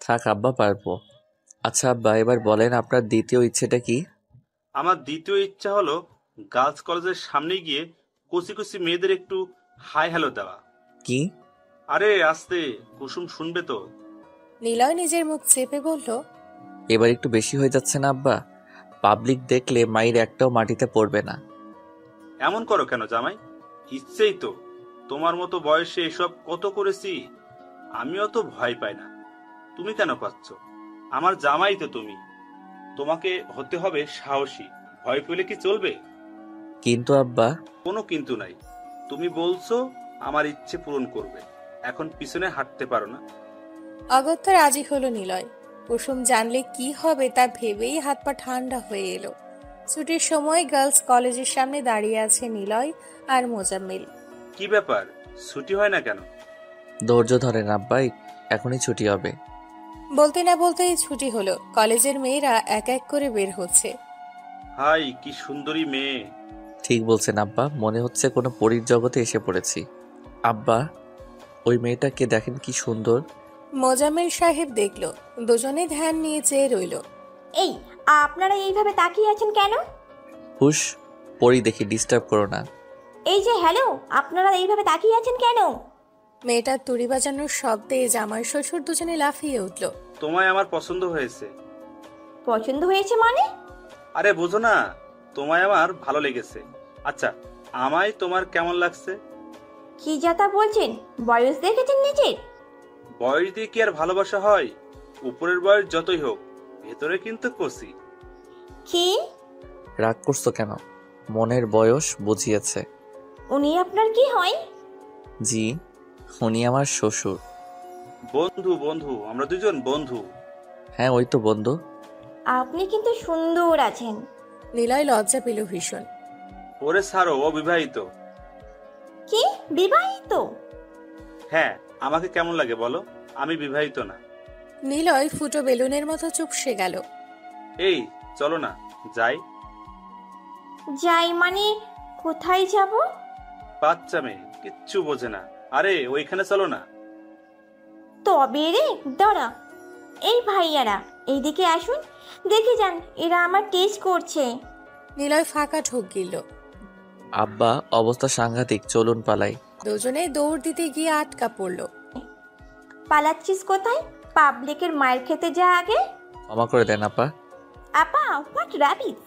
থাক আব্বা, পারবো। আচ্ছা আব্বা, এবার বলেন আপনার দ্বিতীয় ইচ্ছেটা কি? আমার দ্বিতীয় ইচ্ছা হলো গার্লস কলেজের সামনে গিয়ে কচি কচি মেয়েদের একটু হাই হ্যালো দেওয়া। কি? আরে আস্তে, কুসুম শুনবে তো। নিলয় নিজের মুখ চেপে বলল, এবার একটু বেশি হয়ে যাচ্ছে না আব্বা? পাবলিক দেখলে মায়ের একটাও মাটিতে পড়বে না। এমন করো কেন জামাই? ইচ্ছেই তো। তোমার মতো বয়সে এসব কত করেছি, আমিও তো ভয় পাই না। তুমি কেন পাচ্ছ? আমার জামাই তো তুমি, তোমাকে হতে হবে সাহসী। ভয় পেলে কি চলবে? কিন্তু আব্বা। কোনো কিন্তু নাই। তুমি বলছো আমার ইচ্ছে পূরণ করবে, এখন পিছনে হাঁটতে পারো না। অগত্যা রাজি হলো নিলয়। কুসুম জানলে কি হবে তা ভেবেই হাত পা ঠান্ডা হয়ে এলো। ছুটির সময় গার্লস কলেজের সামনে দাঁড়িয়ে আছে নিলয় আর মোজাম্মেল। কি ব্যাপার, ছুটি হয় না কেন? ধৈর্য ধরেন আব্বা, এখনই ছুটি হবে। বলতে না বলতেই ছুটি হলো। কলেজের মেয়েরা এক এক করে বের হচ্ছে। হাই কি সুন্দরী মেয়ে। ঠিক বলছেন আব্বা, মনে হচ্ছে কোনো পরীর জগতে এসে পড়েছি। আব্বা, ওই মেয়েটাকে দেখেন কি সুন্দর। মোজাম্মেল সাহেব দেখলো, দুজনে ধ্যান নিয়ে চেয়ে রইল। এই, আপনারা এইভাবে তাকিয়ে আছেন কেন? হুশ, পরী দেখি, ডিস্টার্ব করো না। এই যে হ্যালো, আপনারা এইভাবে তাকিয়ে আছেন কেন? মেয়েটার তুড়ি বাজানোর শব্দে জামাই শ্বশুর দুজনে লাফিয়ে উঠল। তোমায় আমার পছন্দ হয়েছে। পছন্দ হয়েছে মানে? আরে বোঝো না, তোমায় আমার ভালো লেগেছে। আচ্ছা, আমায় তোমার কেমন লাগছে? কি যাতা বলছেন? বয়স দেখেছেন নিজের? বয়স দিয়ে কি আর ভালোবাসা হয়? উপরের বয়স যতই হোক, ভেতরে কিন্তু কচি। কি? রাগ করছো কেন? মনের বয়স বুঝিয়েছে। উনি আপনার কি হয়? জি, উনি আমার শ্বশুর। বন্ধু বন্ধু, আমরা দুজন বন্ধু। হ্যাঁ, ওই তো বন্ধু। আপনি কিন্তু সুন্দর আছেন। নিলয় লজ্জা পেল ভীষণ। ওরে ছাড়ো, ও বিবাহিত। কি বিবাহিত? হ্যাঁ, আমাকে কেমন লাগে বলো? আমি বিবাহিত না। নিলয় ফুটো বেলুনের মতো চুপসে গেল। এই চলো না যাই। যাই মানে কোথায় যাব? বাচ্চা মেয়ে কিচ্ছু বোঝে না। আরে ওইখানে চলো না। তবে রে, দাঁড়া। এই ভাইয়ারা এইদিকে আসুন, দেখে যান, এরা আমার টেস্ট করছে। নিলয় ফাঁকা ঠোক গিলল। আব্বা, অবস্থা সাংঘাতিক, চলুন পালাই। দুজনে দৌড় দিতে গিয়ে আটকা পড়ল। পালাচ্ছিস কোথায়? পাবলিকের মায়ের খেতে যা আগে। ক্ষমা করে দেন আপা। আপা? What rubbish!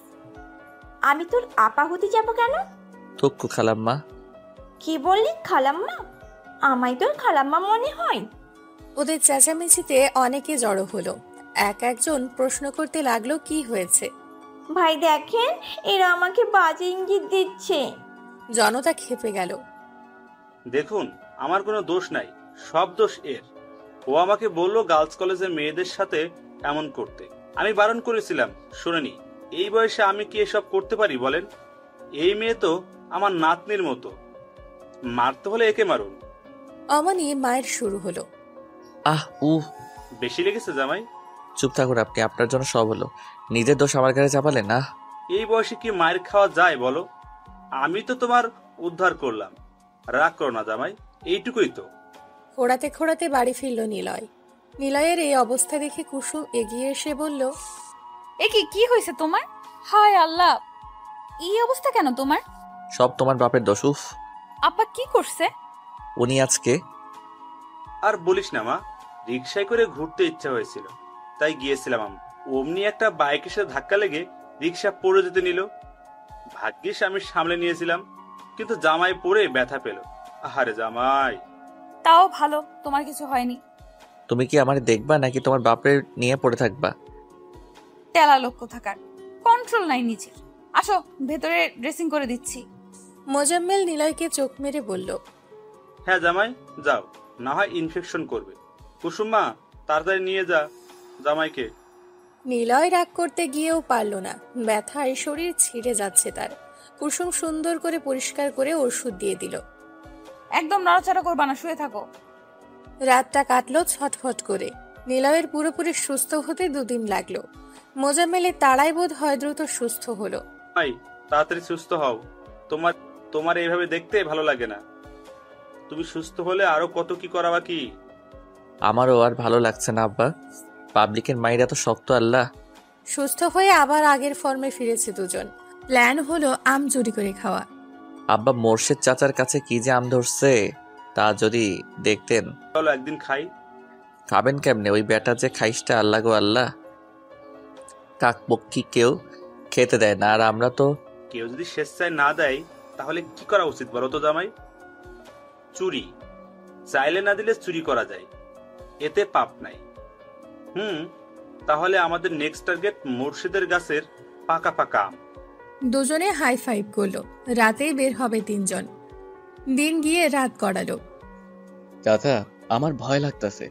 আমি তোর আপা হতে যাব কেন? থুক্কু খালাম্মা। কি বললি খালাম্মা? আমায় তোর খালাম্মা মনে হয়? ওদের চেঁচামেচিতে অনেকে জড়ো হলো। এক একজন প্রশ্ন করতে লাগলো কি হয়েছে। ভাই দেখেন, এরা আমাকে বাজে ইঙ্গিত দিচ্ছে। জনতা খেপে গেল। দেখুন, আমার কোনো দোষ নাই, সব দোষ এর। ও আমাকে বললো গার্লস কলেজের মেয়েদের সাথে এমন করতে। আমি বারণ করেছিলাম, শোনেনি। এই বয়সে আমি কি এসব করতে পারি বলেন? এই মেয়ে তো আমার নাতনির মতো। মারতে হলে একে মারুন। অমনি মায়ের শুরু হলো। আহ উহ। বেশি লেগেছে জামাই? চুপ থাকুন আপনি, আপনার জন্য সব হলো। নিজের দোষ আমার কাছে চাপালেন না। এই বয়সে কি মায়ের খাওয়া যায় বলো? আমি তো তোমার উদ্ধার করলাম। রাগ করো না জামাই, এইটুকুই তো। খোঁড়াতে খোঁড়াতে বাড়ি ফিরল নিলয়। নিলয়ের এই অবস্থা দেখে কুসুম এগিয়ে এসে বলল, এ কি হয়েছে তোমার? হায় আল্লাহ, এই অবস্থা কেন তোমার? সব তোমার বাপের দোষ। উফ। আপা কি করছে? উনি আজকে। আর বলিস না মা, রিক্সায় করে ঘুরতে ইচ্ছা হয়েছিল, তাই গিয়েছিলাম আমি। অমনি একটা বাইকের সাথে ধাক্কা লেগে রিক্সা পড়ে যেতে নিল। ভাগ্যিস আমি সামলে নিয়েছিলাম, কিন্তু জামাই পড়ে ব্যথা পেল। আহারে জামাই। তাও ভালো, তোমার কিছু হয়নি। তুমি কি আমার দেখবা নাকি তোমার বাপের নিয়ে পড়ে থাকবা? তেলা লক্ষ্য থাকার কন্ট্রোল নাই নিজের। আসো, ভেতরে ড্রেসিং করে দিচ্ছি। মোজাম্মেল নিলয়কে চোখ মেরে বলল, হ্যাঁ জামাই, যাও, না হয় ইনফেকশন করবে। কুসুমা, তাড়াতাড়ি নিয়ে যা জামাইকে। নিলয় রাগ করতে গিয়েও পারল না। ব্যথায় শরীর ছিঁড়ে যাচ্ছে তার। কুসুম সুন্দর করে পরিষ্কার করে ওষুধ দিয়ে দিল। একদম নড়াচড়া করবা না, শুয়ে থাকো। রাতটা কাটলো ছটফট করে। নিলয়ের পুরোপুরি সুস্থ হতে 2 দিন লাগলো। মোজাম্মেলের তাড়াই বোধ হয় দ্রুত সুস্থ হলো। ভাই তাড়াতাড়ি সুস্থ হও, তোমার তোমার এইভাবে দেখতে ভালো লাগে না। তুমি সুস্থ হলে আরো কত কি করা বাকি। আমারও আর ভালো লাগছে না আব্বা, পাবলিকের মাইরা তো শক্ত আল্লাহ। সুস্থ হয়ে আবার আগের ফর্মে ফিরেছে দুজন। প্ল্যান হলো আম চুরি করে খাওয়া। আব্বা মোর্শেদ চাচার কাছে কি যে আম ধরছে তা যদি দেখতেন। চলো একদিন খাই। খাবেন কেমনে? ওই বেটা যে খাইসটা আল্লাহ গো আল্লাহ, কাকপক্ষী কেউ খেতে দেয় না, আর আমরা তো। কেউ যদি স্বেচ্ছায় না দেয় তাহলে কি করা উচিত বলো তো জামাই? চুরি চাইলে না দিলে চুরি করা যায়, এতে পাপ নাই। তাহলে আমাদের নেক্সট টার্গেট মুর্শিদের গাছের পাকা পাকা আম। দুজনে হাই ফাইভ করলো। রাতেই বের হবে তিনজন। দিন গিয়ে রাত গড়ালো। চাচা, আমার ভয় লাগতাছে।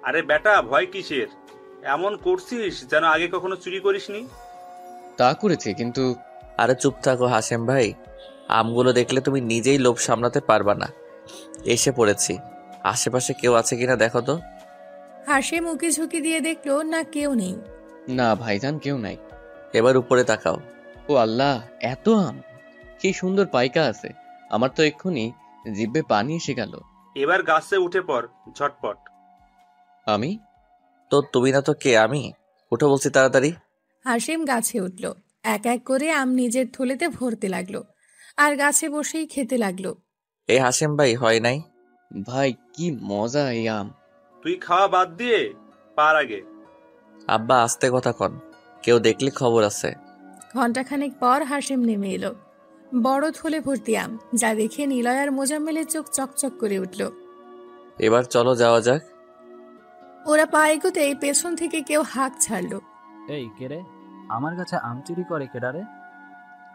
আরে বেটা, ভয় কিসের? এমন করছিস যেন আগে কখনো চুরি করিসনি। তা করেছে, কিন্তু আরে চুপ থাকো হাসেম ভাই, আমগুলো দেখলে তুমি নিজেই লোভ সামলাতে পারবা না। এসে পড়েছি, আশেপাশে কেউ আছে কিনা দেখো তো। হাসে মুখে ঝুঁকি দিয়ে দেখলো না কেউ নেই। না ভাইজান, কেউ নাই। এবার উপরে তাকাও। ও আল্লাহ, এত আম! কি সুন্দর পাইকা আছে, আমার তো এক্ষুনি জিভে পানি এসে গেল। এবার গাছে উঠে পড় ঝটপট। আমি তো তুমি না তো কে? আমি উঠো বলছি তাড়াতাড়ি। হাসিম গাছে উঠল। এক এক করে আম নিজের থলেতে ভরতে লাগলো আর গাছে বসেই খেতে লাগলো। এই হাসেম ভাই হয় নাই? ভাই কি মজা এই আম! তুই খাওয়া বাদ দিয়ে পার আগে। আব্বা আস্তে কথা কন, কেউ দেখলে খবর আছে। ঘন্টাখানেক পর হাসিম নেমে এলো। বড় থলে ভর্তি আম, যা দেখে নিলয় আর মোজাম্মেলের চোখ চকচক করে উঠল। এবার চলো যাওয়া যাক। ওরা পা এগোতেই পেছন থেকে কেউ হাঁক ছাড়লো। এই কেরে, আমার কাছে আম চুরি করে কেডারে?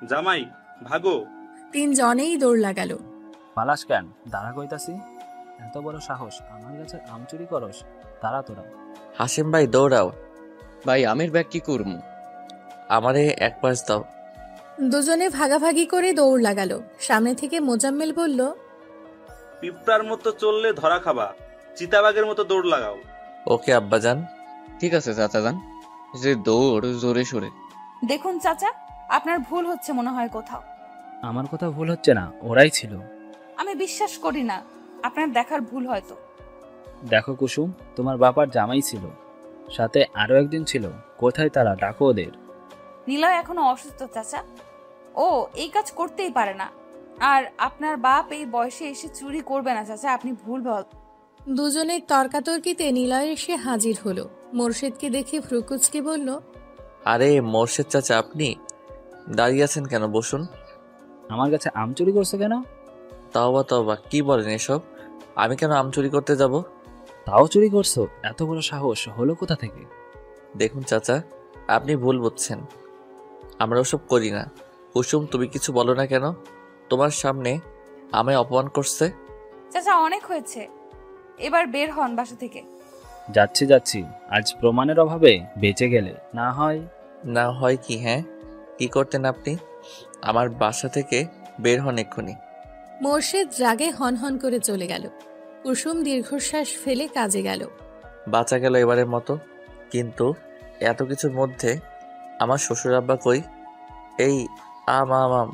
জামাই ভাগো। তিনজনেই দৌড় লাগালো। পালাস কেন? দাঁড়া কইতাছি। এত বড় সাহস, আমার কাছে আম চুরি করস? তারা তোরা। হাসেম ভাই দৌড়াও। ভাই আমের ব্যাগ কি করবো? আমারে এক পাশ দাও। দুজনে ভাগাভাগি করে দৌড় লাগালো। সামনে থেকে মোজাম্মেল বলল, পিঁপড়ার মতো চললে ধরা খাবা, চিতাবাগের মতো দৌড় লাগাও। ওকে আব্বাজান। ঠিক আছে চাচা যান, যে দৌড় জোরে সোরে। দেখুন চাচা, আপনার ভুল হচ্ছে মনে হয় কোথাও। আমার কথা ভুল হচ্ছে না, ওরাই ছিল। আমি বিশ্বাস করি না, আপনার দেখার ভুল হয়তো। দেখো কুসুম, তোমার বাবার জামাই ছিল, সাথে আরো একদিন ছিল। কোথায় তারা? ডাকো ওদের। নিলয় এখনো অসুস্থ চাচা, ও এই কাজ করতেই পারে না। আর আপনার বাপ এই বয়সে এসে চুরি করবে না চাচা, আপনি ভুল বল। দুজনের তর্কাতর্কিতে নিলয় এসে হাজির হলো। মোর্শেদকে দেখে ফ্রুকুচকে বলল, আরে মোর্শেদ চাচা, আপনি দাঁড়িয়ে আছেন কেন? বসুন। আমার কাছে আম চুরি করছো কেন? তাওবা কি বলেন এসব? আমি কেন আম চুরি করতে যাব? তাও চুরি করছো? এত বড় সাহস হলো কোথা থেকে? দেখুন চাচা, আপনি ভুল বুঝছেন, আমরা ওসব করি না। কুসুম, তুমি কিছু বলো না কেন? তোমার সামনে আমায় অপমান করছে। চাচা অনেক হয়েছে, এবার বের হন বাসা থেকে। যাচ্ছি, আজ প্রমাণের অভাবে বেঁচে গেলে না হয়। না হয় কি? হ্যাঁ, কি করতেন আপনি? আমার বাসা থেকে বের হন এক্ষুনি। মোর্শেদ রাগে হনহন করে চলে গেল। কুসুম দীর্ঘশ্বাস ফেলে কাজে গেল। বাঁচা গেল এবারের মতো। কিন্তু এত কিছুর মধ্যে আমার শ্বশুর আব্বা কই? এই আম আম আম,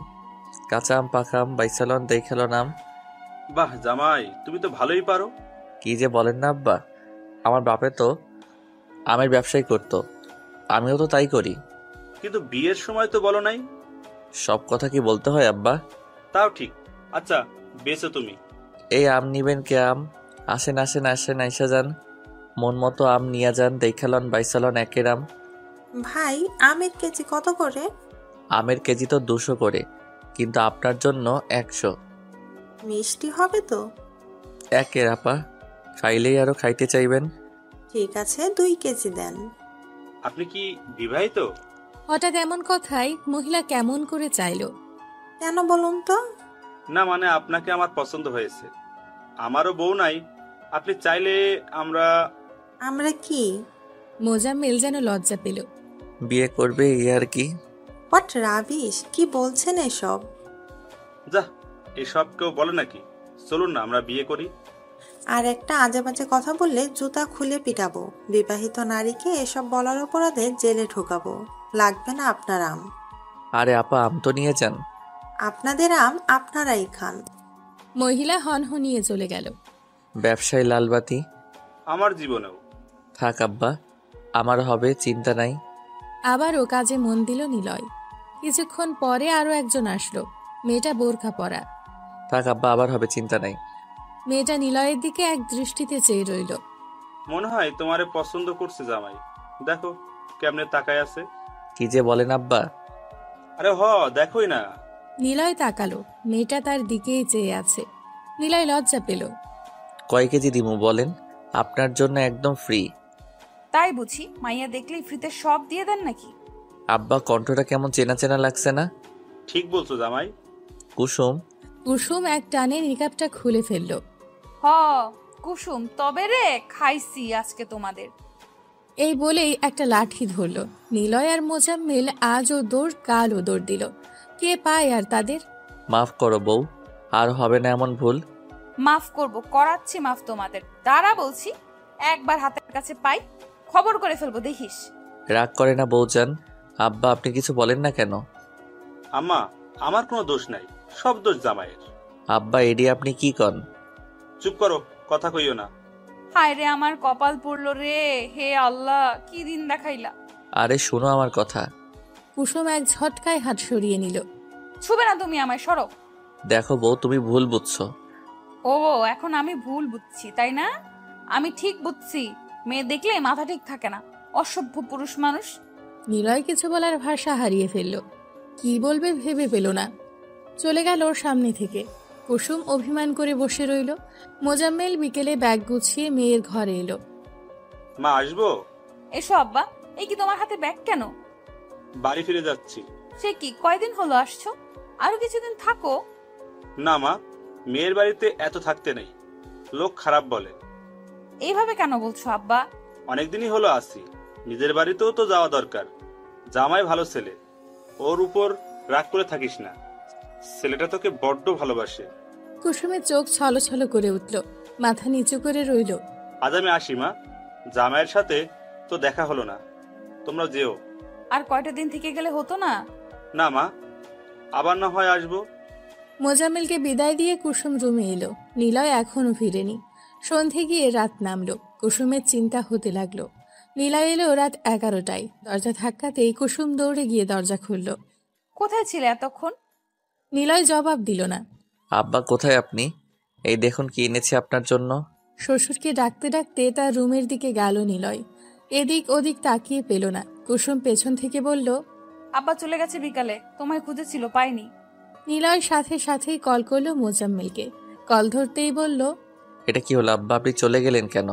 কাঁচা আম, পাকা আম, বাইসালন দেখালন আম। বাহ জামাই, তুমি তো ভালোই পারো। কি যে বলেন না আব্বা, আমার বাপে তো আমের ব্যবসাই করতো, আমিও তো তাই করি। কিন্তু বিয়ের সময় তো বলো নাই। সব কথা কি বলতে হয় আব্বা? তাও ঠিক। আচ্ছা বেঁচো তুমি। এই আম নিবেন কে? আম আসেন আসেন আসেন, আইসা যান, মন মতো আম নিয়ে যান, দেখালন বাইসালন একের আম। ভাই, আমের কেজি কত করে? আমের কেজি তো 200 করে, কিন্তু আপনার জন্য 100। মিষ্টি হবে তো? একের আপা, খাইলেই আরো খাইতে চাইবেন। ঠিক আছে, 2 কেজি দেন। আপনি কি বিবাহিত? হঠাৎ এমন কথাই মহিলা কেমন করে চাইল। কেন বলুন তো? না মানে আপনাকে আমার পছন্দ হয়েছে, আমারও বউ নাই, আপনি চাইলে আমরা কি? মোজাম্মেল যেন লজ্জা পেল। বিয়ে করবে এই আর কি। হোয়াট রাবিশ, কি বলছেন এসব? যা, এসব কেউ বলে নাকি? চলুন না আমরা বিয়ে করি। আর একটা আজে বাজে কথা বললে জুতা খুলে পিটাবো। বিবাহিত নারীকে এসব বলার অপরাধে জেলে ঢোকাবো। লাগবে না আপনার আম। আরে আপা, আম তো নিয়ে যান। আপনাদের আম আপনারাই খান। মহিলা হনহনিয়ে চলে গেল। ব্যবসায় লালবাতি। আমার জীবনেও। থাক আব্বা, আমার হবে, চিন্তা নাই। আবারও কাজে মন দিল নিলয়। কিছুক্ষণ পরে আরো একজন আসলো। মেয়েটা বোরখা পরা। থাক আব্বা, আবার হবে, চিন্তা নাই। মেয়েটা নিলয়ের দিকে এক দৃষ্টিতে চেয়ে রইল। মনে হয় তোমারে পছন্দ করছে জামাই। দেখো কেমনে তাকায় আছে। কি যে বলেন আব্বা। আরে দেখোই না। নিলয় তাকালো। মেয়েটা তার দিকেই চেয়ে আছে। নিলয় লজ্জা পেল। কয় কেজি দিমু বলেন? আপনার জন্য একদম ফ্রি। তাই বুঝি মাইয়া দেখলেই ফ্রিতে সব দিয়ে দেন নাকি? আব্বা, কণ্ঠটা কেমন চেনা চেনা লাগছে না? ঠিক বলছো জামাই। কুসুম। কুসুম এক টানে নিকাবটা খুলে ফেলল। হ কুসুম, তবে রে খাইছি আজকে তোমাদের। এই বলেই একটা লাঠি ধরল। নিলয় আর মোজাম্মেল আজও দৌড় কালও দৌড় দিল। কে পায় আর তাদের? মাফ করো বউ, আর হবে না এমন ভুল। মাফ করব, করাচ্ছি মাফ তোমাদের। দাঁড়া বলছি, একবার হাতের কাছে পাই খবর করে ফেলবো দেখিস। রাগ করে না বউজান। আব্বা, আপনি কিছু বলেন না কেন? আম্মা, আমার কোনো দোষ নাই, সব দোষ জামাইয়ের। আব্বা, এডি আপনি কি কন? চুপ করো, কথা কইও না। হায় রে আমার কপাল পড়লো রে, হে আল্লাহ কি দিন দেখাইলা। আরে শোনো আমার কথা। কুসুম এক ঝটকায় হাত সরিয়ে নিল। ছুবে না তুমি আমায়, সরো। দেখো বউ, তুমি ভুল বুঝছো। ও এখন আমি ভুল বুঝছি তাই না? আমি ঠিক বুঝছি, মেয়ে দেখলে মাথা ঠিক থাকে না, অসভ্য পুরুষ মানুষ। নিলয় কিছু বলার ভাষা হারিয়ে ফেলল। কি বলবে ভেবে পেল না। চলে গেল ওর সামনে থেকে। কুসুম অভিমান করে বসে রইল। মোজাম্মেল বিকেলে ব্যাগ গুছিয়ে মেয়ের ঘরে এলো। মা, আসবো? এসো আব্বা। এই কি তোমার হাতে ব্যাগ কেন? বাড়ি ফিরে যাচ্ছি। সে কি, কয়দিন হলো আসছো? আরো কিছুদিন থাকো। না মা, মেয়ের বাড়িতে এত থাকতে নেই, লোক খারাপ বলে। এইভাবে কেন বলছো আব্বা? অনেকদিনই হলো আসি, নিজের বাড়িতেও তো যাওয়া দরকার। জামাই ভালো ছেলে, ওর উপর রাগ করে থাকিস না, ছেলেটা তোকে বড্ড ভালোবাসে। কুসুমের চোখ ছলছল করে উঠল। মাথা নিচু করে রইল। আজ আমি আসি মা, জামাইয়ের সাথে তো দেখা হলো না, তোমরা যেও। আর কয়টা দিন থেকে গেলে হতো না? না মা, আবার না হয় আসবো। মোজাম্মেলকে বিদায় দিয়ে কুসুম রুমে এলো। নিলয় এখনো ফিরেনি। সন্ধে গিয়ে রাত নামলো। কুসুমের চিন্তা হতে লাগলো। নিলয় এলো রাত 11টায়। দরজা ধাক্কাতেই কুসুম দৌড়ে গিয়ে দরজা খুলল। কোথায় ছিলে এতক্ষণ? নিলয় জবাব দিল না। আব্বা, কোথায় আপনি? এই দেখুন কি এনেছি আপনার জন্য। শ্বশুরকে ডাকতে ডাকতে তার রুমের দিকে গেল নিলয়। এদিক ওদিক তাকিয়ে পেল না। কুসুম পেছন থেকে বলল, আব্বা চলে গেছে বিকালে, তোমায় খুঁজেছিল, পাইনি। নিলয় সাথে সাথেই কল করলো মোজাম্মেলকে। কল ধরতেই বলল, এটা কি হলো আব্বা, আপনি চলে গেলেন কেন?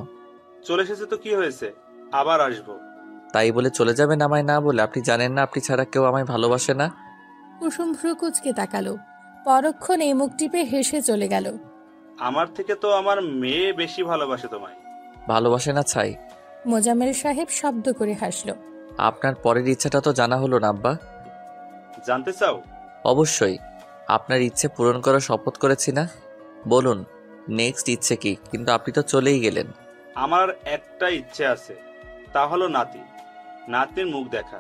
চলে এসেছে তো কি হয়েছে, আবার আসবো। তাই বলে চলে যাবেন আমায় না বলে? আপনি জানেন না আপনি ছাড়া কেউ আমায় ভালোবাসে না? কুসুম ভ্রু কুঁচকে তাকালো। পরক্ষণে মুখ টিপে হেসে চলে গেল। আমার থেকে তো আমার মেয়ে বেশি ভালোবাসে তোমায়। ভালোবাসে না ছাই? মোজাম্মেল সাহেব শব্দ করে হাসল। আপনার পরের ইচ্ছাটা তো জানা হলো না আব্বা। জানতে চাও? অবশ্যই। আপনার ইচ্ছে পূরণ করার শপথ করেছি না? বলুন নেক্সট ইচ্ছে কি? কিন্তু আপনি তো চলেই গেলেন। আমার একটা ইচ্ছে আছে, তা হলো নাতির মুখ দেখা,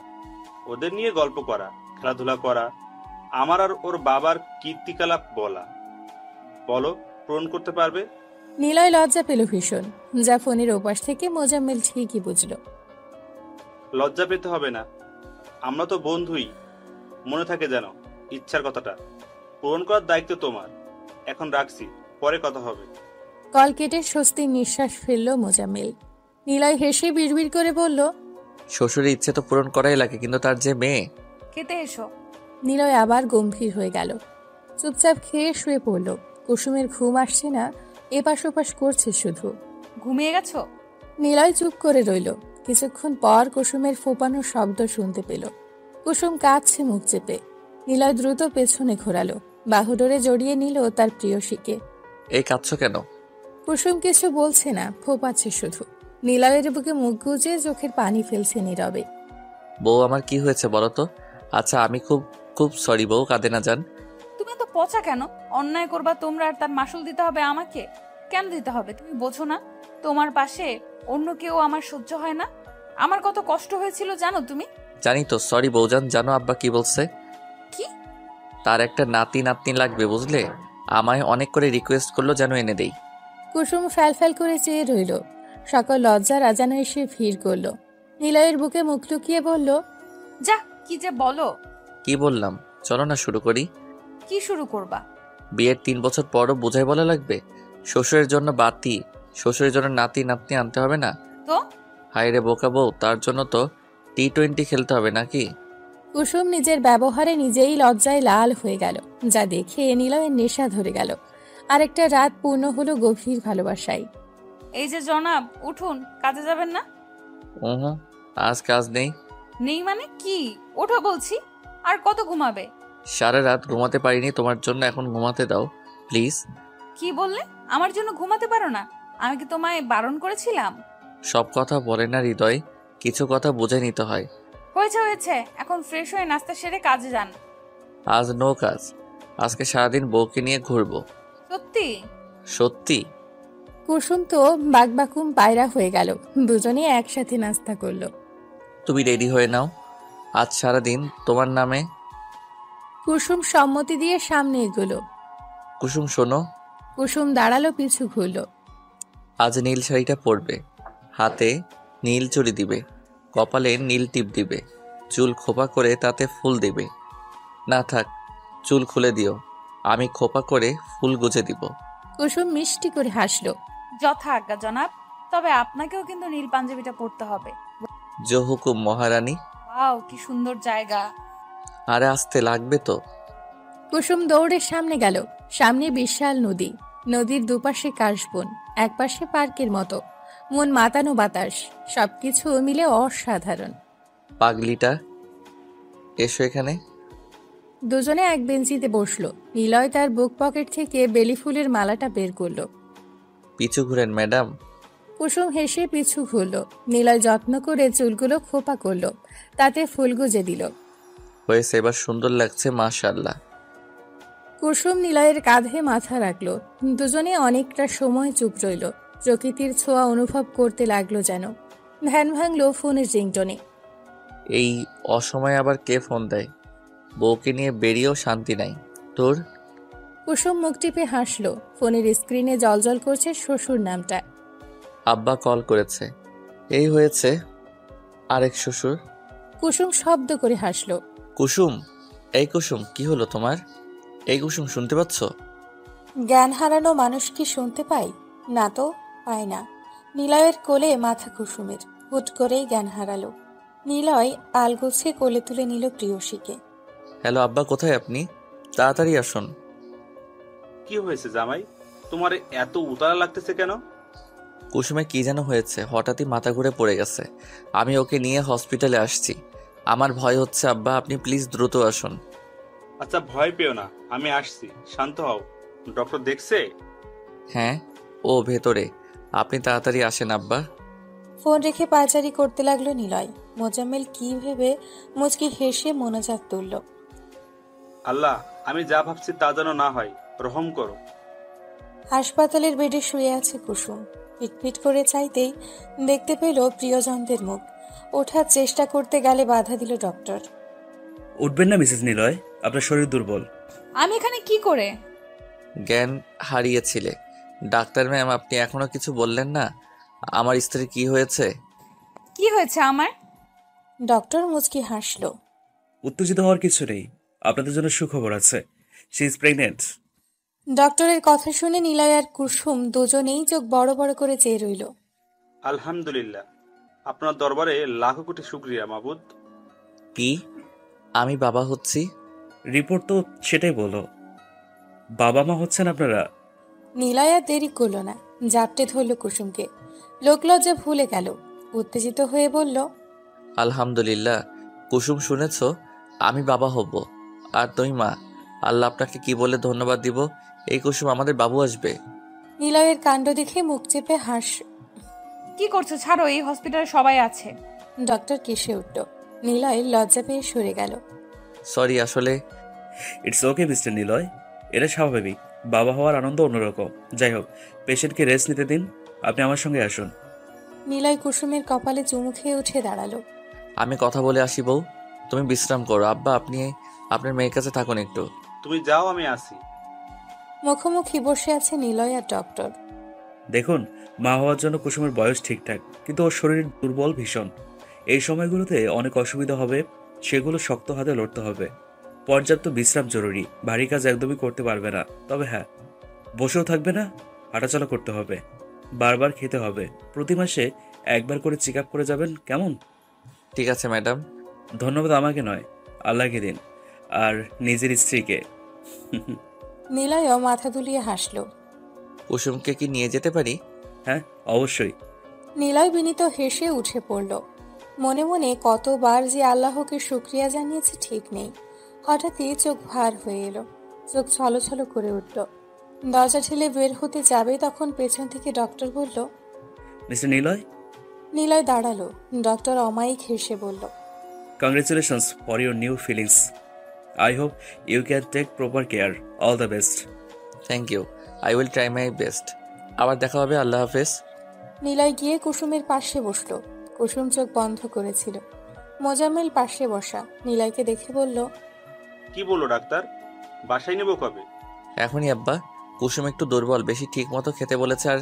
ওদের নিয়ে গল্প করা, খেলাধুলা করা, আমার আর ওর বাবার কীর্তিকলাপ বলা। বলো, পূরণ করতে পারবে? নিলয় লজ্জা পেল ভীষণ। যা ফোনের ওপাশ থেকে মোজাম্মেল ঠিকই বুঝল। লজ্জা পেতে হবে না, আমরা তো বন্ধুই। মনে থাকে যেন ইচ্ছার কথাটা, পূরণ করার দায়িত্ব তোমার। এখন রাখছি, পরে কথা হবে। কল কেটে স্বস্তির নিঃশ্বাস ফেলল মোজাম্মেল। নিলয় হেসে বিড়বিড় করে বলল, শ্বশুরের ইচ্ছে তো পূরণ করাই লাগে, কিন্তু তার যে মেয়ে। খেতে এসো। নিলয় আবার গম্ভীর হয়ে গেল। চুপচাপ খেয়ে শুয়ে পড়ল। কুসুমের ঘুম আসছে না, এপাশ ওপাশ করছে শুধু। ঘুমিয়ে গেছো? নিলয় চুপ করে রইল। কিছুক্ষণ পর কুসুমের ফোপানোর শব্দ শুনতে পেল। কুসুম কাঁদছে মুখ চেপে। নিলয় দ্রুত পেছনে ঘোরালো। বাহুডোরে জড়িয়ে নিল তার প্রিয়সীকে। এই কাঁদছো কেন? কুসুম কিছু বলছে না, ফোপাচ্ছে শুধু। নিলয়ের বুকে মুখ গুজে চোখের পানি ফেলছে নীরবে। বউ, আমার কি হয়েছে বলো তো? আচ্ছা, আমি খুব খুব সরি বউ, কাঁদে না যান। তুমি তো পচা কেন? অন্যায় করবা তোমরা আর তার মাসুল দিতে হবে আমাকে? কেন দিতে হবে? তুমি বোঝো না তোমার পাশে অন্য কেউ আমার সহ্য হয় না? আমার কত কষ্ট হয়েছিল জানো তুমি? জানি তো, সরি বৌজান। জানো আব্বা কি বলছে? কি? তার একটা নাতি নাতনি লাগবে, বুঝলে? আমায় অনেক করে রিকোয়েস্ট করলো যেন এনে দেই। কুসুম ফ্যাল করে চেয়ে রইল। সকল লজ্জার আজানে এসে ভিড় করলো। নিলয়ের বুকে মুখ লুকিয়ে বলল, যা, কি যে বলো। কি বললাম? চলো না শুরু করি। কি শুরু করবা? বিয়ের 3 বছর পরও বোঝাই বলা লাগবে? শ্বশুরের জন্য বাতি, শ্বশুরের জন্য নাতি নাতনি আনতে হবে না? তো হায় রে বোকা বউ, তার জন্য তো T20 খেলতে হবে নাকি? কুসুম নিজের ব্যবহারে নিজেই লজ্জায় লাল হয়ে গেল। যা দেখে নিলয়ের নেশা ধরে গেল। আরেকটা রাত পূর্ণ হলো গভীর ভালোবাসায়। এই যে জনাব, উঠুন, কাজে যাবেন না? আজ কাজ নেই। নেই মানে কি? ওঠো বলছি। আর কত ঘুমাবে? সারা রাত ঘুমাতে পারিনি তোমার জন্য, এখন ঘুমাতে দাও প্লিজ। কি বললে? আমার জন্য ঘুমাতে পারো না? আমি কি তোমায় বারণ করেছিলাম? সব কথা বলে না হৃদয়, কিছু কথা বুঝে নিতে হয়। হয়েছে, এখন ফ্রেশ হয়ে নাস্তা সেরে কাজে যান। আজ নো কাজ, আজকে সারাদিন বউকে নিয়ে ঘুরবো। সত্যি? সত্যি। কুসুম তো বাকবাকুম পায়রা হয়ে গেল। দুজনে একসাথে নাস্তা করলো। তুমি রেডি হয়ে নাও, আজ সারাদিন তোমার নামে। কুসুম সম্মতি দিয়ে সামনে এগোলো। কুসুম শোনো। কুসুম দাঁড়ালো, পিছু ঘুরল। আজ নীল শাড়িটা পরবে, হাতে নীল চুড়ি দিবে, কপালে নীল টিপ দিবে, চুল খোপা করে তাতে ফুল দিবে। না থাক, চুল খুলে দিও, আমি খোপা করে ফুল গুজে দিব। কুসুম মিষ্টি করে হাসলো। যথা আজ্ঞা জনাব, তবে আপনাকেও কিন্তু নীল পাঞ্জাবিটা পরতে হবে। জো হুকুম মহারানী। ওয়াও, কি সুন্দর জায়গা। আরে আসতে লাগবে তো। কুসুম দৌড়ে সামনে গেল। সামনে বিশাল নদী, নদীর দুপাশে কাশবন, একপাশে পার্কের মতো, মন মাতানো বাতাস, সবকিছু মিলে অসাধারণ। পাগলিটা, এসো এখানে। দুজনে এক বেঞ্চিতে বসলো। নিলয় তার বুক পকেট থেকে বেলি ফুলের মালাটা বের করলো। পিছু ঘুরেন ম্যাডাম। কুসুম হেসে পিছু ঘুরলো। নিলয় যত্ন করে চুলগুলো খোপা করলো, তাতে ফুল গুজে দিল। হয়েছে, এবার সুন্দর লাগছে মাশাআল্লাহ। কুসুম নিলয়ের কাঁধে মাথা রাখলো। দুজনে অনেকটা সময় চুপ রইল। প্রকৃতির ছোঁয়া অনুভব করতে লাগলো যেন। ধ্যান ভাঙলো ফোনের রিংটনে। এই অসময়ে আবার কে ফোন দেয়? বউকে নিয়ে বেরিয়েও শান্তি নাই তোর। কুসুম মুখ টিপে হাসলো। ফোনের স্ক্রিনে জলজল করছে শ্বশুর নামটা। আব্বা কল করেছে। এই হয়েছে আরেক শ্বশুর। কুসুম শব্দ করে হাসলো। কুসুম, এই কুসুম, কি হলো তোমার? এই কুসুম, শুনতে পাচ্ছ? জ্ঞান হারানো মানুষ কি শুনতে পায়? না তো, পায় না। নিলয়ের কোলে মাথা কুসুমের। হুট করেই জ্ঞান হারালো। নিলয় আলগোছে কোলে তুলে নিল প্রিয়সীকে। হ্যালো আব্বা, কোথায় আপনি? তাড়াতাড়ি আসুন। কি হয়েছে জামাই? তোমার এত উতালা লাগতেছে কেন? কুসুমে কি যেন হয়েছে, হঠাৎই মাথা ঘুরে পড়ে গেছে। আমি ওকে নিয়ে হসপিটালে আসছি। আমার ভয় হচ্ছে আব্বা, আপনি প্লিজ দ্রুত আসুন। আচ্ছা, ভয় পেও না, আমি আসছি, শান্ত হও। ডক্টর দেখছে? হ্যাঁ, ও ভেতরে। আপনি তাড়াতাড়ি আসেন আব্বা। ফোন রেখে পায়চারি করতে লাগলো নিলয়। মোজাম্মেল কি ভেবে মুচকি হেসে মোনাজাত তুলল। আল্লাহ, আমি যা ভাবছি তা যেন না হয়, রহম করো। হাসপাতালের বেডে শুয়ে আছে কুসুম। পিটপিট করে চাইতেই দেখতে পেল প্রিয়জনদের মুখ। ওঠার চেষ্টা করতে গেলে বাধা দিল ডক্টর। উঠবেন না মিসেস নিলয়, আপনার শরীর দুর্বল। আমি এখানে কি করে? জ্ঞান হারিয়েছিলে। ডাক্তার ম্যাম, আপনি এখনো কিছু বললেন না। আমার স্ত্রীর কি হয়েছে? কি হয়েছে আমার? ডক্টর মুচকি হাসলো। উত্তেজিত হওয়ার কিছু নেই, আপনাদের জন্য সুখবর আছে। She is pregnant. ডক্টরের কথা শুনে নিলয় আর কুসুম দুজনেই চোখ বড় বড় করে চেয়ে রইল। আলহামদুলিল্লাহ, আপনার দরবারে লাখো কোটি শুকরিয়া মাবুদ। কি? আমি বাবা হচ্ছি? রিপোর্ট তো সেটাই বলো। বাবা মা হচ্ছেন আপনারা। নিলয় আর দেরি করল না, জাপটে ধরল কুসুমকে। লোকলজ্জা ভুলে গেল। উত্তেজিত হয়ে বলল, আলহামদুলিল্লাহ। কুসুম, শুনেছ? আমি বাবা হব আর তুমি মা। আল্লাহ আপনাকে কি বলে ধন্যবাদ দিব। এই কুসুম, আমাদের বাবু আসবে। নিলয়ের কাণ্ড দেখে মুখ চেপে হাস। কি করছো? ছাড়ো, এই হসপিটালে সবাই আছে। ডক্টর কেসে উঠল। নিলয় লজ্জা পেয়ে সরে গেল। সরি, আসলে ইটস ওকে মিস্টার নিলয়, এটা স্বাভাবিক। বাবা হওয়ার আনন্দ অন্যরকম। যাই হোক, পেশেন্টকে রেস্ট নিতে দিন, আপনি আমার সঙ্গে আসুন। নিলয় কুসুমের কপালে চুমু খেয়ে উঠে দাঁড়ালো। আমি কথা বলে আসি বউ, তুমি বিশ্রাম করো। আব্বা আপনি আপনার মেয়ের কাছে থাকুন একটু। তুমি যাও, আমি আসি। মুখোমুখি বসে আছে নিলয় আর ডক্টর। দেখুন, মা হওয়ার জন্য কুসুমের বয়স ঠিকঠাক, কিন্তু ওর শরীর দুর্বল ভীষণ। এই সময়গুলোতে অনেক অসুবিধা হবে, সেগুলো শক্ত হাতে লড়তে হবে। পর্যাপ্ত বিশ্রাম জরুরি, ভারী কাজ একদমই করতে পারবে না। তবে হ্যাঁ, বসেও থাকবে না, হাঁটাচলা করতে হবে, বারবার খেতে হবে। প্রতি মাসে একবার করে চেক আপ করে যাবেন, কেমন? ঠিক আছে ম্যাডাম। ধন্যবাদ আমাকে নয়, আল্লাহকে দিন, আর নিজের স্ত্রীকে। নিলয়ও মাথা দুলিয়ে হাসলো। কুসুমকে কি নিয়ে যেতে পারি? হ্যাঁ, অবশ্যই। নিলয় বিনীত হেসে উঠে পড়ল। মনে মনে কতবার যে আল্লাহকে শুক্রিয়া জানিয়েছে ঠিক নেই। হঠাৎই চোখ ভার হয়ে এলো, চোখ ছলছল করে উঠল। দরজা ঠেলে বের হতে যাবে তখন পেছন থেকে ডক্টর বলল, মিস্টার নিলয়। নিলয় দাঁড়ালো। ডক্টর অমায়িক হেসে বলল, Congratulations for your new feelings. I hope you can take proper care. All the best. Thank you, I will try my best. আবার দেখা হবে, আল্লাহ হাফেজ। নিলয় গিয়ে কুসুমের পাশে বসলো। কুসুম চোখ বন্ধ করেছিল। মোজাম্মেল পাশে বসা নিলয়কে দেখে বলল, কি বললো ডাক্তার? বাসায় নেব কবে? এখনই আব্বা। কুসুম একটু দুর্বল, বেশি ঠিক মতো খেতে বলেছে আর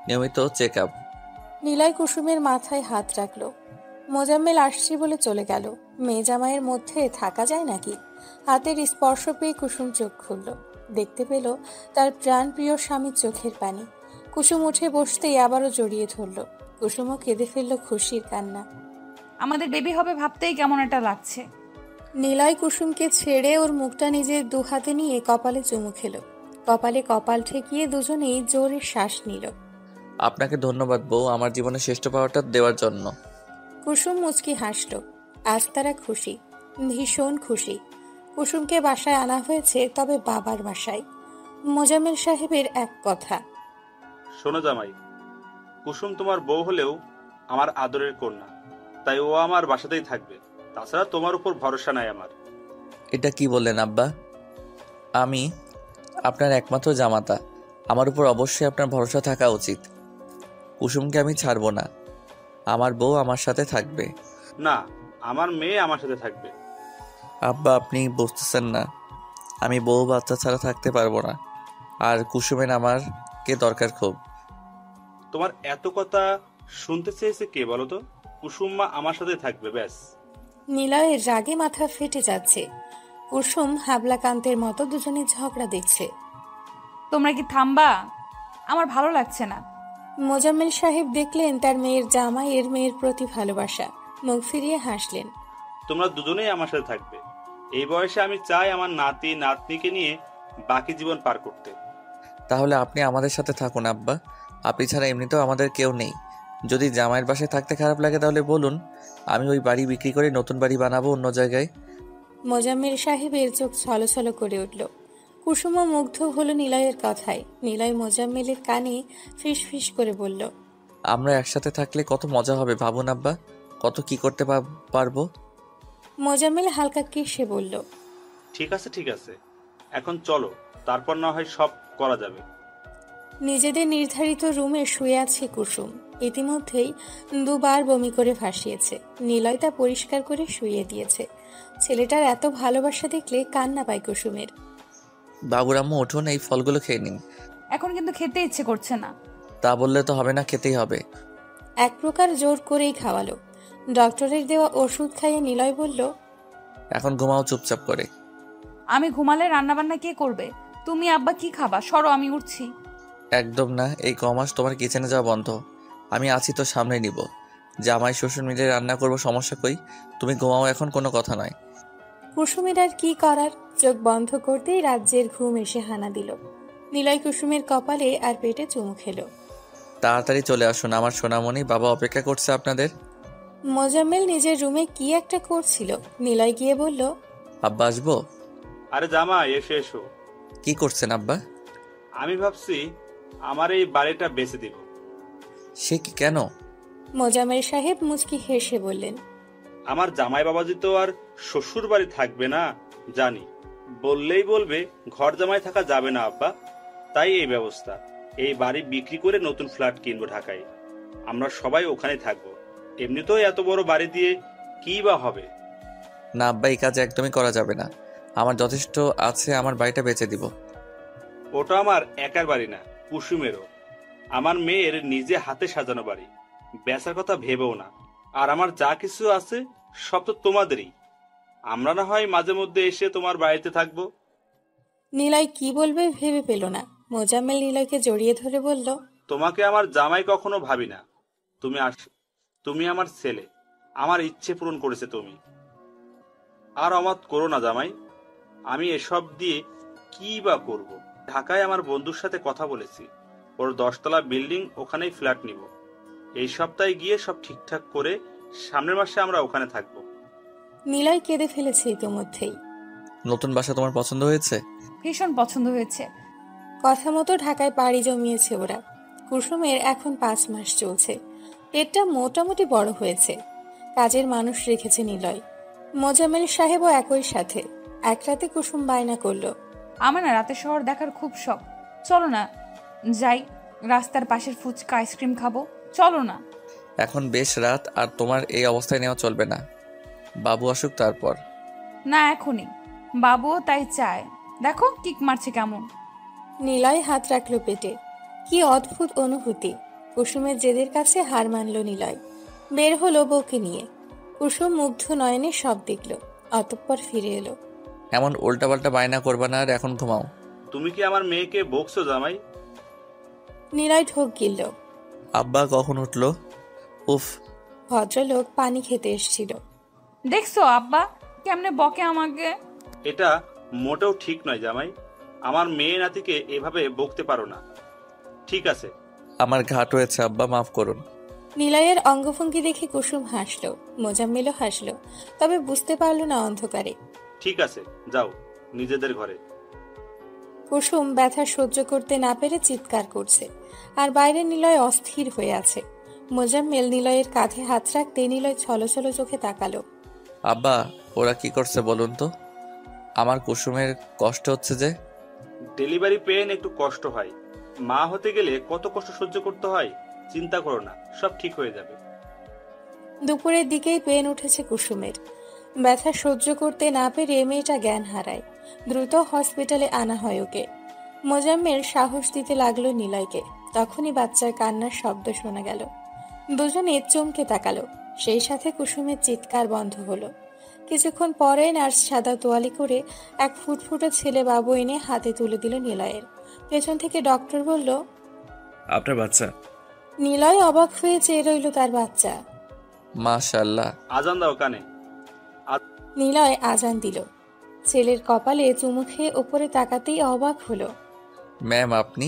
নিয়মিত চেক আপ। নিলয় কুসুমের মাথায় হাত রাখলো। মোজাম্মেল আসছি বলে চলে গেল। মেয়ে জামাইয়ের মধ্যে থাকা যায় নাকি? হাতের স্পর্শ পেয়ে কুসুম চোখ খুলল। দেখতে পেল তার প্রাণপ্রিয় স্বামীর চোখের পানি। কুসুম উঠে বসতেই আবারও জড়িয়ে ধরল। কুসুমও কেঁদে ফেলল খুশির কান্না। আমাদের বেবি হবে ভাবতেই কেমন একটা লাগছে। নিলয় কুসুমকে ছেড়ে ওর মুখটা নিজের দু হাতে নিয়ে কপালে চুমু খেল। কপালে কপাল ঠেকিয়ে দুজনেই জোরে শ্বাস নিল। আপনাকে ধন্যবাদ বউ, আমার জীবনে শ্রেষ্ঠ পাওয়াটা দেওয়ার জন্য। কুসুম মুচকি হাসল। আজ তারা খুশি, ভীষণ খুশি। কুসুমকে বাসায় আনা হয়েছে, তবে বাবার বাসায়। মোজাম্মেল সাহেবের এক কথা, শোনো জামাই, কুসুম তোমার বউ হলেও আমার আদরের কন্যা, তাই ও আমার বাসাতেই থাকবে। তাছাড়া তোমার উপর ভরসা নাই আমার। এটা কি বললেন আব্বা? আমি আপনার একমাত্র জামাতা, আমার উপর অবশ্যই আপনার ভরসা থাকা উচিত। কুসুমকে আমি ছাড়বো না, আমার বউ আমার সাথে থাকবে। না, আমার মেয়ে আমার সাথে থাকবে। আব্বা আপনি বুঝতেছেন না, আমি বউ বাচ্চা ছাড়া থাকতে পারবো না, আর কুসুমের আমারকে দরকার খুব। তোমার এত কথা শুনতে চেয়েছে কে বলো তো? কুসুম মা আমার সাথে থাকবে, ব্যাস। নিলয়ের রাগে মাথা ফেটে যাচ্ছে। কুসুম হাবলাকান্তের মতো দুজনে ঝগড়া দেখছে। তোমরা কি থামবা? আমার ভালো লাগছে না। মোজাম্মেল সাহেব দেখলেন তার মেয়ের জামাইয়ের মেয়ের প্রতি ভালোবাসা, মুখ ফিরিয়ে হাসলেন। তোমরা দুজনেই আমার সাথে থাকবে। এই বয়সে আমি চাই আমার নাতি নাতনিকে নিয়ে বাকি জীবন পার করতে। তাহলে আপনি আমাদের সাথে থাকুন আব্বা, আপনি ছাড়া এমনিতেও আমাদের কেউ নেই। যদি জামাইয়ের বাসায় থাকতে খারাপ লাগে তাহলে বলুন, আমি ওই বাড়ি বিক্রি করে নতুন বাড়ি বানাবো অন্য জায়গায়। মোজাম্মেল সাহেবের চোখ ছলছল করে উঠল। কুসুমও মুগ্ধ হলো নিলয়ের কথায়। নিলয় মোজাম্মেলের কানে ফিস ফিস করে বলল, আমরা একসাথে থাকলে কত মজা হবে ভাবুন আব্বা, কত কি করতে পারবো। মোজাম্মেল হালকা কেসে বলল, ঠিক আছে ঠিক আছে, এখন চলো, তারপর না হয় সব করা যাবে। নিজেদের নির্ধারিত রুমে শুয়ে আছে কুসুম। ইতিমধ্যেই দুবার বমি করে ভাসিয়েছে। নিলয় তা পরিষ্কার করে শুইয়ে দিয়েছে। ছেলেটার এত ভালোবাসা দেখলে কান্না পায় কুসুমের। বাবুর আম্মু উঠুন, এই ফলগুলো খেয়ে নিন। এখন কিন্তু খেতে ইচ্ছে করছে না। তা বললে তো হবে না, খেতেই হবে। এক প্রকার জোর করেই খাওয়ালো। ডক্টরের দেওয়া ওষুধ খাইয়ে নিলয় বলল, এখন ঘুমাও চুপচাপ করে। আমি ঘুমালে রান্নাবান্না কে করবে? তুমি আব্বা কি খাবা? সরো, আমি উঠছি। একদম না, এই কমাস তোমার কিচেনে যাওয়া বন্ধ। আমি আছি তো সামনে নিব। জামাই শ্বশুর মিলে রান্না করবো, সমস্যা কই? তুমি ঘুমাও, এখন কোনো কথা নয়। কুসুমের আর কি করার, চোখ বন্ধ করতেই রাজ্যের ঘুম এসে হানা দিল। নিলয় কুসুমের কপালে আর পেটে চুমু খেলো। তাড়াতাড়ি চলে আসুন আমার সোনামণি, বাবা অপেক্ষা করছে আপনাদের। মোজাম্মেল নিজের রুমে কি একটা করছিল। নিলয় গিয়ে বলল, আব্বা আসবো? আরে জামাই, এসে এসো। কি করছেন আব্বা? আমি ভাবছি আমার এই বাড়িটা বেচে দিব। সে কি, কেন? মোজাম্মেল সাহেব মুচকি হেসে বললেন, আমার জামাই বাবাজি তো আর শ্বশুর বাড়ি থাকবে না, জানি। বললেই বলবে ঘর জামাই থাকা যাবে না আব্বা, তাই এই ব্যবস্থা। এই বাড়ি বিক্রি করে নতুন ফ্ল্যাট কিনবো ঢাকায়। আমরা সবাই ওখানে থাকবো। এমনিতেও এত বড় বাড়ি দিয়ে কি বা হবে। না আব্বা, এই কাজ একদমই করা যাবে না। আমার যথেষ্ট আছে, আমার বাড়িটা বেচে দিব। ওটা আমার একার বাড়ি না, কুসুমেরও। আমার মেয়ের নিজে হাতে সাজানো বাড়ি, বেচার কথা ভেবেও না। আর আমার যা কিছু আছে সব তো তোমাদেরই। আমরা না হয় মাঝে মধ্যে এসে তোমার বাড়িতে থাকবো। নিলয় কি বলবে ভেবে পেল না। মোজাম্মেল নিলয়কে জড়িয়ে ধরে বলল, তোমাকে আমার জামাই কখনো ভাবি না। তুমি আমার ছেলে, আমার ইচ্ছে পূরণ করেছে তুমি। আর অমাত করো না জামাই। আমি এসব দিয়ে কি বা করব। ঢাকায় আমার বন্ধুর সাথে কথা বলেছি, ওর 10তলা বিল্ডিং, ওখানেই ফ্ল্যাট নিব। এই সপ্তাহে গিয়ে সব ঠিকঠাক করে সামনের মাসে আমরা ওখানে থাকবো। নিলয় কেঁদে ফেলেছে ইতোমধ্যেই। নতুন বাসা তোমার পছন্দ হয়েছে? ভীষণ পছন্দ হয়েছে। কথা মতো ঢাকায় পাড়ি জমিয়েছে ওরা। কুসুমের এখন 5 মাস চলছে। পেটটা মোটামুটি বড় হয়েছে। কাজের মানুষ রেখেছে নিলয়। মোজাম্মেল সাহেবও একই সাথে। এক রাতে কুসুম বায়না করলো, আমার না রাতে শহর দেখার খুব শখ। চলো না যাই, রাস্তার পাশের ফুচকা আইসক্রিম খাবো, চলো না। এখন বেশ রাত, আর তোমার এই অবস্থায় নেওয়া চলবে না। বাবু আসুক তারপর। না এখনই, বাবুও তাই চায়। দেখো কিক মারছে কেমন। নিলয় হাত রাখলো পেটে। কি অদ্ভুত অনুভূতি। কুসুমের জেদের কাছে হার মানল নিলয়। বের হলো বউকে নিয়ে। কুসুম মুগ্ধ নয়নে সব দেখল, অতঃপর ফিরে এলো। এমন উল্টাপাল্টা বায়না করবা না, আর এখন ঘুমাও। তুমি কি আমার মেয়েকে বকছো জামাই? নিলয় ঢোক গিলল। আব্বা কখন উঠলো? উফ। ভদ্রলোক পানি খেতে এসেছিল। দেখছো আব্বা কেমনে বকে আমাকে। এটা মোটেও ঠিক নয় জামাই। আমার মেয়ে নাতিকে এভাবে বকতে পারো না। ঠিক আছে। আমার ঘাট হয়েছে আব্বা, মাফ করুন। নিলয়ের অঙ্গভঙ্গি দেখে কুসুম হাসলো, মোজাম্মেলও হাসলো, তবে বুঝতে পারল না অন্ধকারে। ঠিক আছে, যাও নিজেদের ঘরে। কুসুম ব্যথা সহ্য করতে না পেরে চিৎকার করছে, আর বাইরে নিলয় অস্থির হয়ে আছে। মোজাম্মেল নিলয়ের কাঁধে হাত রাখতে নিলয় ছলছল চোখে তাকালো। আব্বা, ওরা কি করছে বলুন তো? আমার কুসুমের কষ্ট হচ্ছে যে। ডেলিভারি পেন একটু কষ্ট হয়। মা হতে গেলে কত কষ্ট সহ্য করতে হয়। চিন্তা করো না, সব ঠিক হয়ে যাবে। দুপুরের দিকেই পেন উঠেছে কুসুমের। ব্যথা সহ্য করতে না পেরে মেয়েটা জ্ঞান হারায়। দ্রুত হসপিটালে আনা হয় ওকে। মোজাম্মেল সাহস দিতে লাগলো নিলয়কে। তখনই বাচ্চার কান্নার শব্দ শোনা গেল। দুজনে চমকে তাকালো। সেই সাথে কুসুমের চিৎকার বন্ধ হলো। কিছুক্ষণ পরে নার্স সাদা তোয়ালি করে এক ফুটফুটে ছেলে বাবু এনে হাতে তুলে দিল নিলয়ের। পেছন থেকে ডক্টর বলল, আপনার বাচ্চা। নিলয় অবাক হয়ে চেয়ে রইল তার বাচ্চা। মাশাআল্লাহ। আজান দাও কানে। নিলয় আজান দিল। ছেলের কপালে চুমু খেয়ে ওপরে তাকাতেই অবাক হলো। ম্যাম আপনি?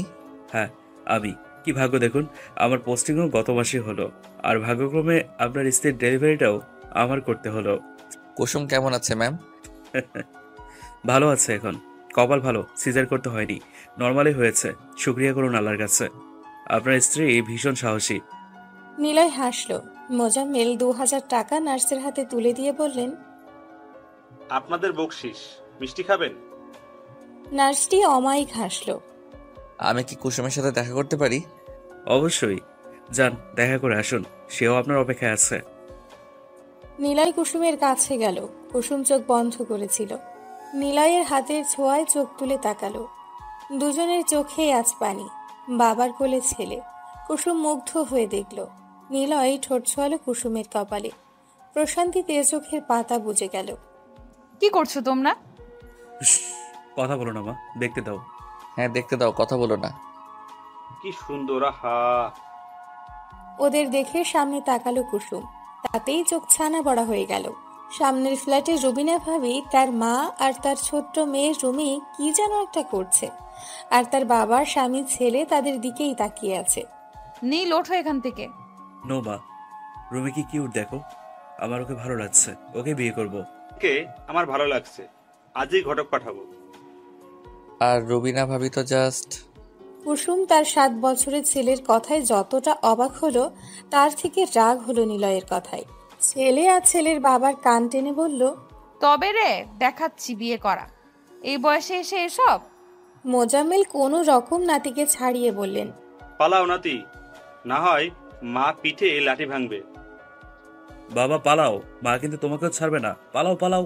হ্যাঁ আমি। কি ভাগ্য দেখুন, আমার পোস্টিংও গত মাসে হলো, আর ভাগ্যক্রমে আপনার স্ত্রীর ডেলিভারিটাও আমার করতে হলো। কুসুম কেমন আছে ম্যাম? ভালো আছে এখন, কপাল ভালো, সিজার করতে হয়নি, নর্মালি হয়েছে। শুক্রিয়া করুন আল্লাহর কাছে। আপনার স্ত্রী ভীষণ সাহসী। নিলয় হাসলো। মোজাম্মেল 2000 টাকা নার্সের হাতে তুলে দিয়ে বললেন, আপনাদের বকশিস। মিষ্টি খাবেন? নার্সটি অমায়িক হাসলো। আমি কি কুসুমের সাথে দেখা করতে পারি? অবশ্যই, যান দেখা করে আসুন, সেও আপনার অপেক্ষায় আছে। নিলয় কুসুমের কাছে গেল। কুসুম চোখ বন্ধ করেছিল। নিলয়ের হাতের ছোঁয়ায় চোখ তুলে তাকালো। দুজনের চোখেই আজ পানি। বাবার কোলে ছেলে। কুসুম মুগ্ধ হয়ে দেখল। নিলয় ঠোঁট ছোঁয়ালো কুসুমের কপালে। প্রশান্তিতে চোখের পাতা বুজে গেল। কি করছো তোমরা? কথা বলো না মা, দেখতে দাও। হ্যাঁ দেখতে দাও, কথা বলো না। কি সুন্দর। আহা, ওদের দেখে সামনে তাকালো কুসুম। তাতেই চোখ ছানা বড়া হয়ে গেল। সামনের ফ্ল্যাটে রুবিনা ভাবি তার মা আর তার ছোট্ট মেয়ে রুমি কি যেন একটা করছে, আর তার বাবার স্বামী ছেলে তাদের দিকেই তাকিয়ে আছে। নীল ওঠো এখান থেকে। নো মা, রুমি কি কিউট দেখো, আমার ওকে ভালো লাগছে, ওকে বিয়ে করব। কে আমার ভালো লাগছে, আজই ঘটক পাঠাবো। আর রুবিনা ভাবি তো জাস্ট। কুসুম তার 7 বছরের ছেলের কথায় যতটা অবাক হলো, তার থেকে রাগ হলো নিলয়ের কথায়। ছেলে আর ছেলের বাবার কান টেনে বলল, তবে রে দেখাচ্ছি বিয়ে করা, এই বয়সে এসে এসব। মোজাম্মেল কোনো রকম নাতিকে ছাড়িয়ে বললেন, পালাও নাতি, না হয় মা পিঠে লাঠি ভাঙবে। বাবা পালাও, মা কিন্তু তোমাকেও ছাড়বে না, পালাও পালাও।